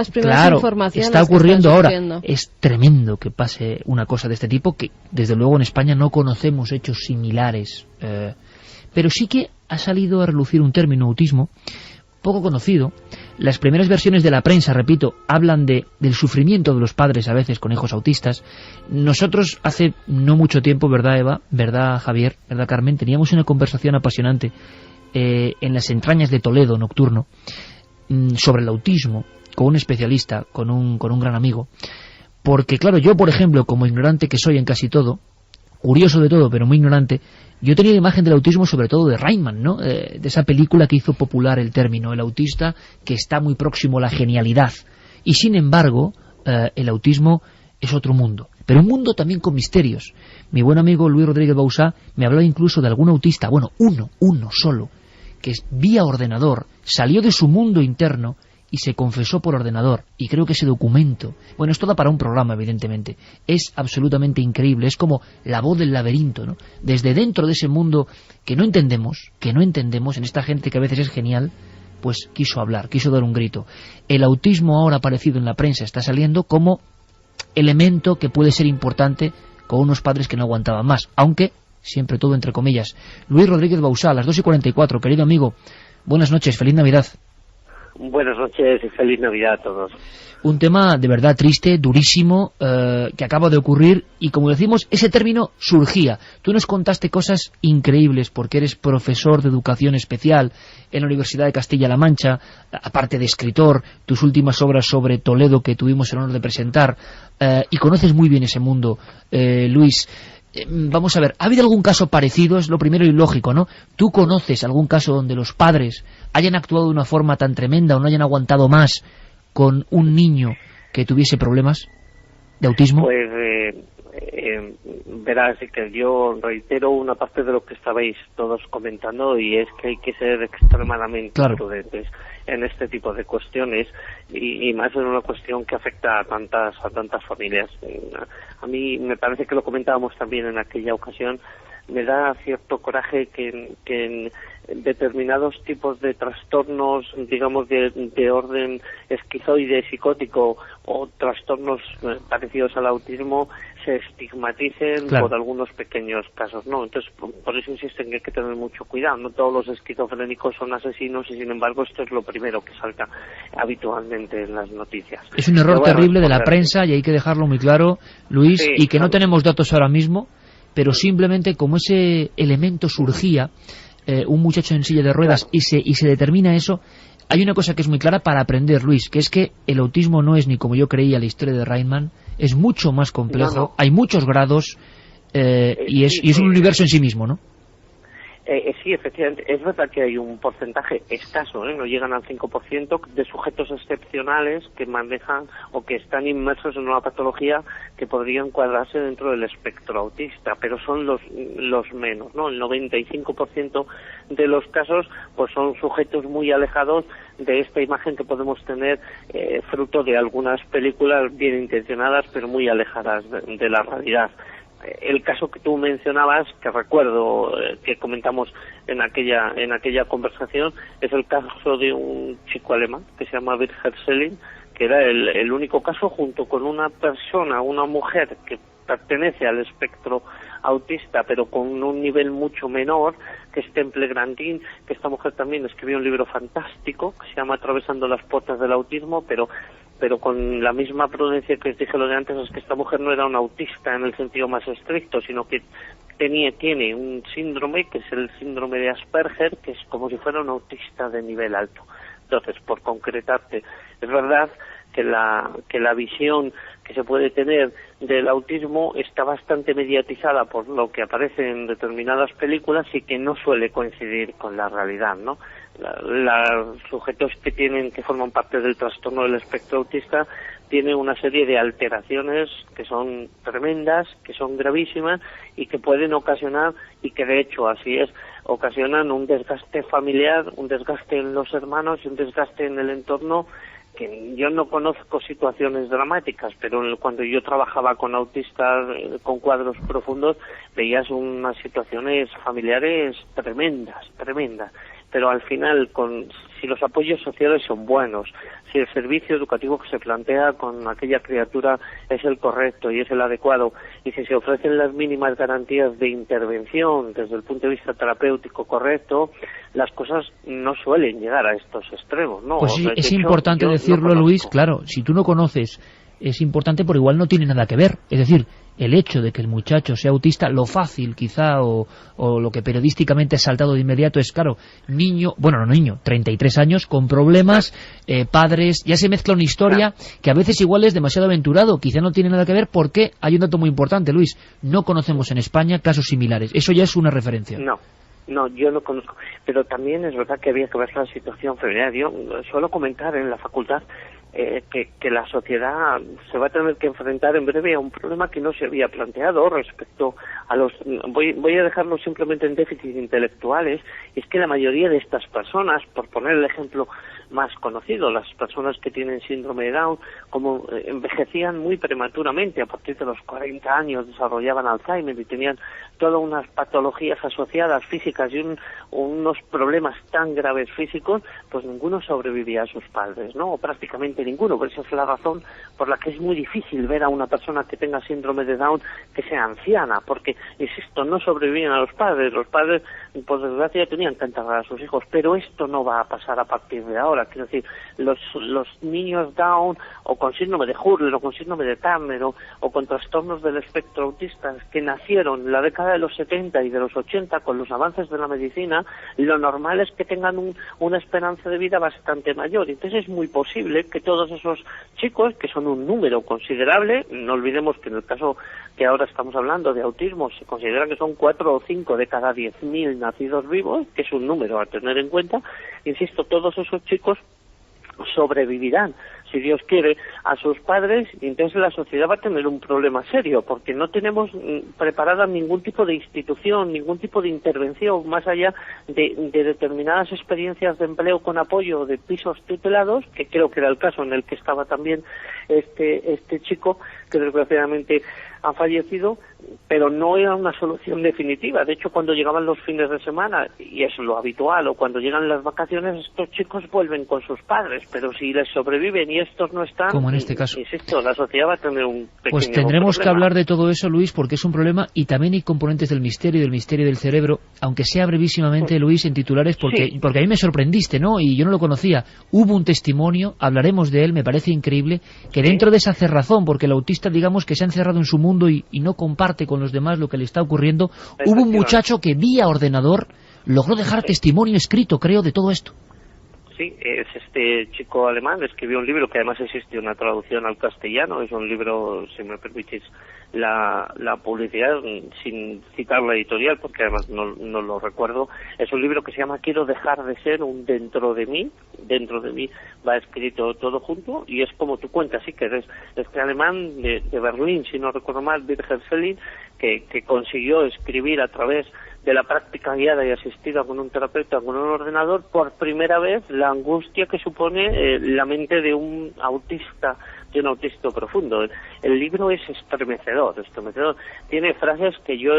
está ocurriendo ahora. Es tremendo que pase una cosa de este tipo, que desde luego en España no conocemos hechos similares, pero sí que ha salido a relucir un término, autismo, poco conocido. Las primeras versiones de la prensa, repito, hablan del sufrimiento de los padres a veces con hijos autistas. Nosotros hace no mucho tiempo, ¿verdad, Eva? ¿Verdad, Javier? ¿Verdad, Carmen? Teníamos una conversación apasionante en las entrañas de Toledo, nocturno, sobre el autismo, con un especialista, con un gran amigo. Porque, claro, yo, por ejemplo, como ignorante que soy en casi todo, curioso de todo, pero muy ignorante, yo tenía la imagen del autismo sobre todo de Raymond, ¿no? De esa película que hizo popular el término, el autista que está muy próximo a la genialidad. Y sin embargo, el autismo es otro mundo, pero un mundo también con misterios. Mi buen amigo Luis Rodríguez Bausá me hablaba incluso de algún autista, bueno, uno solo, que vía ordenador salió de su mundo interno y se confesó por ordenador, y creo que ese documento, bueno, es todo para un programa, evidentemente, es absolutamente increíble, es como la voz del laberinto, ¿no? Desde dentro de ese mundo que no entendemos, en esta gente que a veces es genial, pues quiso hablar, quiso dar un grito. El autismo ahora aparecido en la prensa está saliendo como elemento que puede ser importante con unos padres que no aguantaban más, aunque siempre todo entre comillas. Luis Rodríguez Bausá, a las 2:44, querido amigo, buenas noches, feliz Navidad. Buenas noches y feliz Navidad a todos. Un tema de verdad triste, durísimo, que acaba de ocurrir y, como decimos, ese término surgía. Tú nos contaste cosas increíbles porque eres profesor de educación especial en la Universidad de Castilla-La Mancha, aparte de escritor, tus últimas obras sobre Toledo que tuvimos el honor de presentar, y conoces muy bien ese mundo, Luis. Vamos a ver, ¿ha habido algún caso parecido? Es lo primero y lógico, ¿no? ¿Tú conoces algún caso donde los padres hayan actuado de una forma tan tremenda o no hayan aguantado más con un niño que tuviese problemas de autismo? Pues verás que yo reitero una parte de lo que estabais todos comentando, y es que hay que ser extremadamente prudentes en este tipo de cuestiones, y más en una cuestión que afecta a tantas familias. A mí me parece que lo comentábamos también en aquella ocasión. Me da cierto coraje que en determinados tipos de trastornos, digamos, de orden esquizoide, psicótico, o trastornos parecidos al autismo, se estigmaticen por algunos pequeños casos, ¿no? Entonces, por eso insisto en que hay que tener mucho cuidado. No todos los esquizofrénicos son asesinos, y sin embargo esto es lo primero que salta habitualmente en las noticias. Es un error terrible de la prensa, y hay que dejarlo muy claro, Luis, y que no tenemos datos ahora mismo, pero simplemente como ese elemento surgía, un muchacho en silla de ruedas, y se determina eso. Hay una cosa que es muy clara para aprender, Luis, que es que el autismo no es ni como yo creía la historia de Raymond, es mucho más complejo, hay muchos grados, y es un universo en sí mismo, ¿no? Sí, efectivamente. Es verdad que hay un porcentaje escaso, no llegan al 5%, de sujetos excepcionales que manejan o que están inmersos en una patología que podría encuadrarse dentro del espectro autista, pero son los menos, ¿no? El 95% de los casos pues son sujetos muy alejados de esta imagen que podemos tener fruto de algunas películas bien intencionadas pero muy alejadas de la realidad. El caso que tú mencionabas, que recuerdo que comentamos en aquella conversación, es el caso de un chico alemán que se llama Birger Selling, que era el único caso, junto con una mujer que pertenece al espectro autista, pero con un nivel mucho menor, que es Temple Grandin, que esta mujer también escribió un libro fantástico que se llama Atravesando las puertas del autismo, pero con la misma prudencia que os dije lo de antes, es que esta mujer no era una autista en el sentido más estricto, sino que tiene un síndrome, que es el síndrome de Asperger, que es como si fuera un autista de nivel alto. Entonces, por concretarte, es verdad que la visión que se puede tener del autismo está bastante mediatizada por lo que aparece en determinadas películas y que no suele coincidir con la realidad, ¿no? Los sujetos que forman parte del trastorno del espectro autista tienen una serie de alteraciones que son tremendas, que son gravísimas y que pueden ocasionar, y que de hecho así es, ocasionan un desgaste familiar, un desgaste en los hermanos y un desgaste en el entorno, que yo no conozco situaciones dramáticas, pero cuando yo trabajaba con autistas con cuadros profundos veías unas situaciones familiares tremendas. Pero al final, si los apoyos sociales son buenos, si el servicio educativo que se plantea con aquella criatura es el correcto y es el adecuado, y si se ofrecen las mínimas garantías de intervención desde el punto de vista terapéutico correcto, las cosas no suelen llegar a estos extremos, ¿no? Pues sí, es importante decirlo, Luis, claro, si tú no conoces, es importante, pero igual no tiene nada que ver. Es decir, el hecho de que el muchacho sea autista, lo fácil quizá, o lo que periodísticamente ha saltado de inmediato es, claro, 33 años, con problemas, padres, ya se mezcla una historia que a veces igual es demasiado aventurado, quizá no tiene nada que ver, porque hay un dato muy importante, Luis, no conocemos en España casos similares, eso ya es una referencia. No, yo no conozco, pero también es verdad que había que ver la situación familiar. Yo suelo comentar en la facultad que la sociedad se va a tener que enfrentar en breve a un problema que no se había planteado respecto a los... Voy a dejarlo simplemente en déficits intelectuales, y es que la mayoría de estas personas, por poner el ejemplo más conocido, las personas que tienen síndrome de Down, como envejecían muy prematuramente, a partir de los 40 años desarrollaban Alzheimer y tenían todas unas patologías asociadas físicas y unos problemas tan graves físicos, pues ninguno sobrevivía a sus padres, ¿no? O prácticamente ninguno. Por esa es la razón por la que es muy difícil ver a una persona que tenga síndrome de Down que sea anciana, porque, insisto, no sobreviven a los padres por desgracia tenían que enterrar a sus hijos, pero esto no va a pasar a partir de ahora. Quiero decir, los niños Down o con síndrome de Hurler o con síndrome de Turner o con trastornos del espectro autista que nacieron en la década de los 70 y de los 80 con los avances de la medicina, lo normal es que tengan una esperanza de vida bastante mayor. Entonces es muy posible que todos esos chicos, que son un número considerable, no olvidemos que en el caso que ahora estamos hablando de autismo se considera que son 4 o 5 de cada 10.000 nacidos vivos, que es un número a tener en cuenta. Insisto, todos esos chicos sobrevivirán, si Dios quiere, a sus padres, y entonces la sociedad va a tener un problema serio, porque no tenemos preparada ningún tipo de institución, ningún tipo de intervención, más allá de determinadas experiencias de empleo con apoyo de pisos tutelados, que creo que era el caso en el que estaba también este chico, que desgraciadamente ha fallecido, pero no era una solución definitiva. De hecho, cuando llegaban los fines de semana, y es lo habitual, o cuando llegan las vacaciones, estos chicos vuelven con sus padres, pero si les sobreviven y estos no están, como en este caso, insisto, la sociedad va a tener un pequeño pues tendremos problema. que hablar de todo eso, Luis, porque es un problema, y también hay componentes del misterio del cerebro, aunque sea brevísimamente, Luis, en titulares, porque a mí me sorprendiste, ¿no? Y yo no lo conocía. Hubo un testimonio, hablaremos de él, me parece increíble, que dentro de esa cerrazón, porque el autista, digamos, que se ha encerrado en su mundo y no comparte con los demás lo que le está ocurriendo, hubo un muchacho que vía ordenador logró dejar testimonio escrito, creo, de todo esto. Sí, es este chico alemán, escribió un libro que además existe una traducción al castellano, es un libro, si me permitís la publicidad, sin citar la editorial, porque además no lo recuerdo, es un libro que se llama Quiero dejar de ser un dentro de mí va escrito todo junto, y es como tú cuentas, sí, que eres este alemán de Berlín, si no recuerdo mal, Birger Selling, que consiguió escribir a través de la práctica guiada y asistida con un terapeuta, con un ordenador, por primera vez la angustia que supone la mente de un autista profundo. El libro es estremecedor. Tiene frases que yo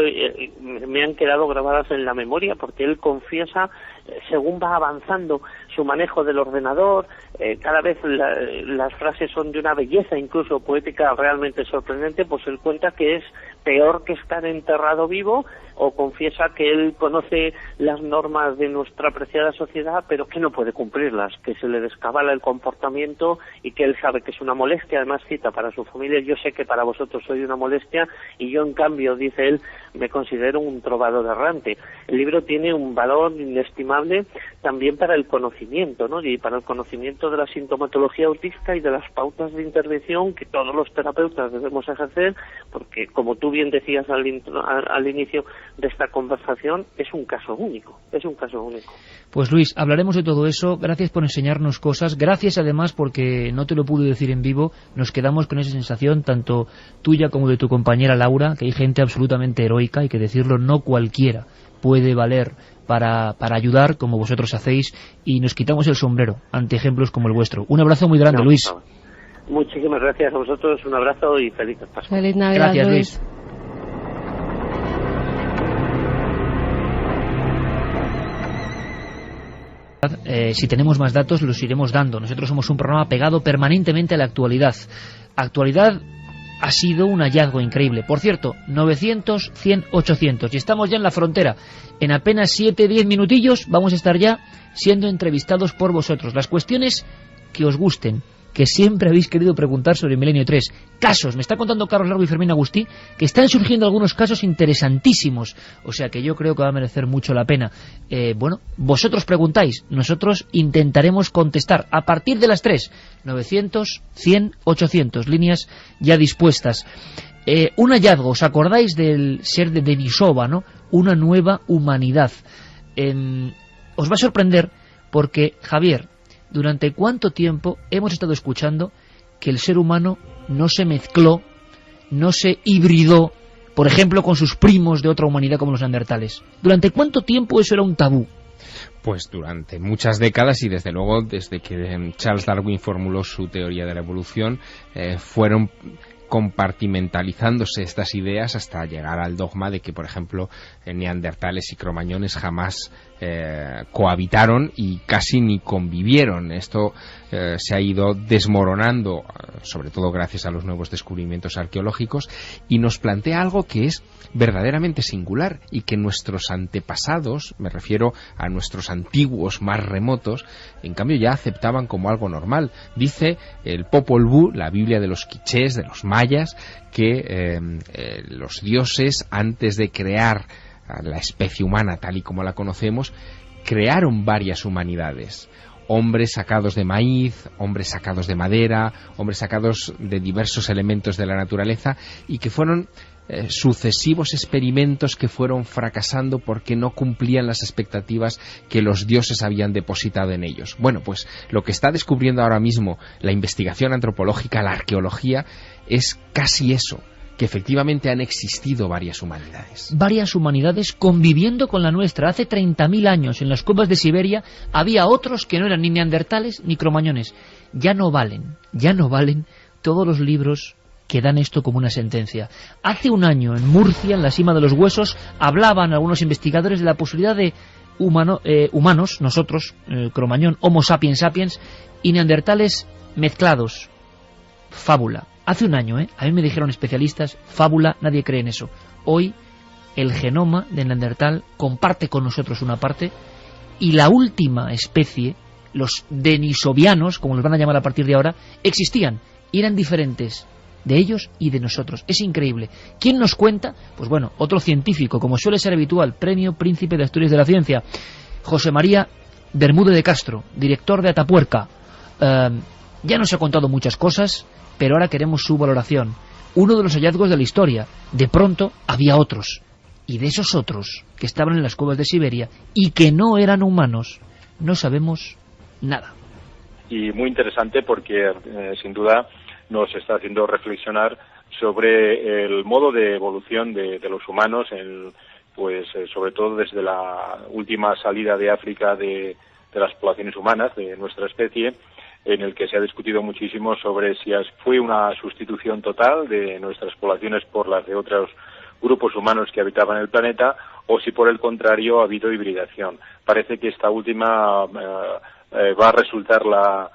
me han quedado grabadas en la memoria, porque él confiesa, según va avanzando su manejo del ordenador, cada vez las frases son de una belleza, incluso poética, realmente sorprendente. Pues él cuenta que es peor que estar enterrado vivo, o confiesa que él conoce las normas de nuestra apreciada sociedad, pero que no puede cumplirlas, que se le descabala el comportamiento y que él sabe que es una molestia. Además cita para su familia: yo sé que para vosotros soy una molestia, y yo en cambio, dice él, me considero un trovador errante. El libro tiene un valor inestimable también para el conocimiento, ¿no? Y para el conocimiento de la sintomatología autista y de las pautas de intervención que todos los terapeutas debemos ejercer, porque, como tú bien decías al inicio de esta conversación, es un caso único. Pues Luis, hablaremos de todo eso. Gracias por enseñarnos cosas, gracias además porque no te lo pude decir en vivo, nos quedamos con esa sensación, tanto tuya como de tu compañera Laura, que hay gente absolutamente heroica, y que decirlo, no cualquiera puede valer para ayudar como vosotros hacéis, y nos quitamos el sombrero ante ejemplos como el vuestro. Un abrazo muy grande, Luis. Muchísimas gracias a vosotros, un abrazo y feliz Pascua. Feliz Navidad. Gracias, Luis. Si tenemos más datos los iremos dando. Nosotros somos un programa pegado permanentemente a la actualidad. Actualidad ha sido un hallazgo increíble. Por cierto, 900, 100, 800. Y estamos ya en la frontera. En apenas 7-10 minutillos vamos a estar ya siendo entrevistados por vosotros. Las cuestiones que os gusten, que siempre habéis querido preguntar sobre Milenio 3. Casos, me está contando Carlos Largo y Fermín Agustí, que están surgiendo algunos casos interesantísimos. O sea que yo creo que va a merecer mucho la pena. Bueno, vosotros preguntáis, nosotros intentaremos contestar a partir de las 3. 900, 100, 800, líneas ya dispuestas. Un hallazgo, ¿os acordáis del ser de Denisova, ¿no? Una nueva humanidad. Os va a sorprender porque, Javier, ¿durante cuánto tiempo hemos estado escuchando que el ser humano no se mezcló, no se hibridó, por ejemplo, con sus primos de otra humanidad como los neandertales? ¿Durante cuánto tiempo eso era un tabú? Pues durante muchas décadas, y desde luego desde que Charles Darwin formuló su teoría de la evolución, fueron compartimentalizándose estas ideas hasta llegar al dogma de que, por ejemplo, neandertales y cromañones jamás cohabitaron y casi ni convivieron. Esto se ha ido desmoronando, sobre todo gracias a los nuevos descubrimientos arqueológicos, y nos plantea algo que es verdaderamente singular y que nuestros antepasados, me refiero a nuestros antiguos más remotos, en cambio ya aceptaban como algo normal. Dice el Popol Vuh, la Biblia de los quichés, de los mayas, que los dioses, antes de crear a la especie humana tal y como la conocemos, crearon varias humanidades. Hombres sacados de maíz, hombres sacados de madera, hombres sacados de diversos elementos de la naturaleza, y que fueron sucesivos experimentos que fueron fracasando porque no cumplían las expectativas que los dioses habían depositado en ellos. Bueno, pues lo que está descubriendo ahora mismo la investigación antropológica, la arqueología, es casi eso, que efectivamente han existido varias humanidades. Varias humanidades conviviendo con la nuestra. Hace 30.000 años en las cuevas de Siberia había otros que no eran ni neandertales ni cromañones. Ya no valen todos los libros que dan esto como una sentencia. Hace un año en Murcia, en la Cima de los Huesos, hablaban algunos investigadores de la posibilidad de humanos, nosotros, cromañón, Homo sapiens sapiens, y neandertales mezclados. Fábula. Hace un año, a mí me dijeron especialistas, fábula, nadie cree en eso. Hoy el genoma de Neandertal comparte con nosotros una parte, y la última especie, los denisovianos, como los van a llamar a partir de ahora, existían y eran diferentes de ellos y de nosotros. Es increíble. ¿Quién nos cuenta? Pues bueno, otro científico, como suele ser habitual, Premio Príncipe de Asturias de la Ciencia, José María Bermúdez de Castro, director de Atapuerca. Ya nos ha contado muchas cosas, pero ahora queremos su valoración. Uno de los hallazgos de la historia. De pronto había otros, y de esos otros que estaban en las cuevas de Siberia y que no eran humanos, no sabemos nada. Y muy interesante porque sin duda nos está haciendo reflexionar sobre el modo de evolución de los humanos, sobre todo desde la última salida de África de las poblaciones humanas, de nuestra especie, en el que se ha discutido muchísimo sobre si fue una sustitución total de nuestras poblaciones por las de otros grupos humanos que habitaban el planeta, o si por el contrario ha habido hibridación. Parece que esta última va a resultar la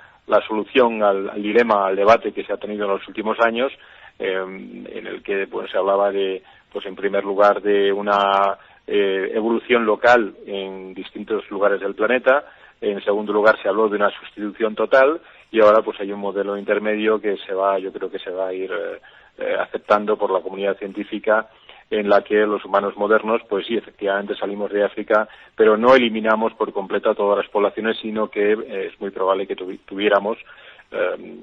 solución al dilema, al debate que se ha tenido en los últimos años, en el que se hablaba de, en primer lugar, de una evolución local en distintos lugares del planeta. En segundo lugar se habló de una sustitución total, y ahora hay un modelo intermedio que yo creo que se va a ir aceptando por la comunidad científica, en la que los humanos modernos, sí, efectivamente salimos de África, pero no eliminamos por completo a todas las poblaciones, sino que es muy probable que tuviéramos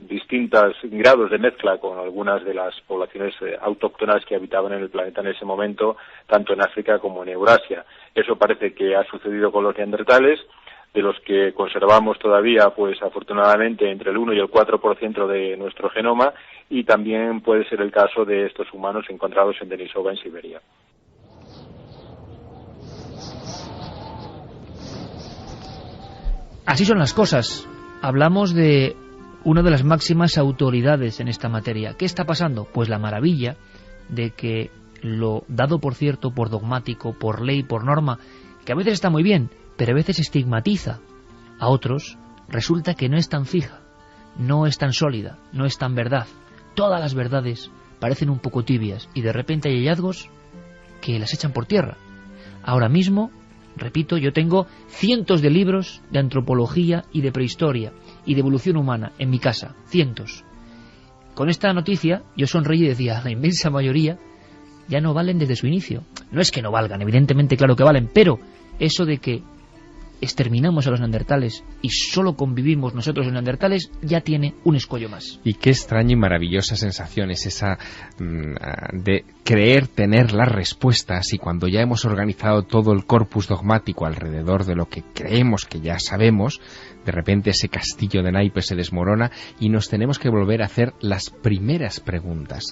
distintos grados de mezcla con algunas de las poblaciones autóctonas que habitaban en el planeta en ese momento, tanto en África como en Eurasia. Eso parece que ha sucedido con los neandertales, de los que conservamos todavía, afortunadamente, entre el 1 y el 4% de nuestro genoma, y también puede ser el caso de estos humanos encontrados en Denisova, en Siberia. Así son las cosas. Hablamos de una de las máximas autoridades en esta materia. ¿Qué está pasando? Pues la maravilla de que lo dado por cierto, por dogmático, por ley, por norma, que a veces está muy bien, pero a veces estigmatiza a otros, resulta que no es tan fija, no es tan sólida, no es tan verdad. Todas las verdades parecen un poco tibias y de repente hay hallazgos que las echan por tierra. Ahora mismo, repito, yo tengo cientos de libros de antropología y de prehistoria y de evolución humana en mi casa, cientos. Con esta noticia yo sonreí y decía, la inmensa mayoría ya no valen desde su inicio. No es que no valgan, evidentemente claro que valen, pero eso de que exterminamos a los neandertales y solo convivimos nosotros los neandertales ya tiene un escollo más. Y qué extraña y maravillosa sensación es esa de creer tener las respuestas, y cuando ya hemos organizado todo el corpus dogmático alrededor de lo que creemos que ya sabemos, de repente ese castillo de naipes se desmorona y nos tenemos que volver a hacer las primeras preguntas.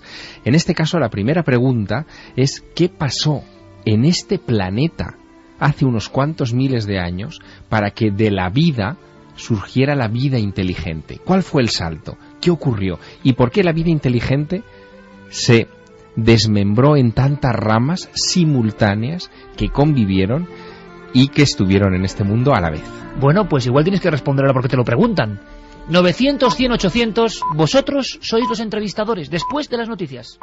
En este caso la primera pregunta es ¿qué pasó en este planeta hace unos cuantos miles de años para que de la vida surgiera la vida inteligente? ¿Cuál fue el salto? ¿Qué ocurrió? ¿Y por qué la vida inteligente se desmembró en tantas ramas simultáneas que convivieron y que estuvieron en este mundo a la vez? Bueno, pues igual tienes que responder ahora porque te lo preguntan. 900, 100, 800, vosotros sois los entrevistadores, después de las noticias.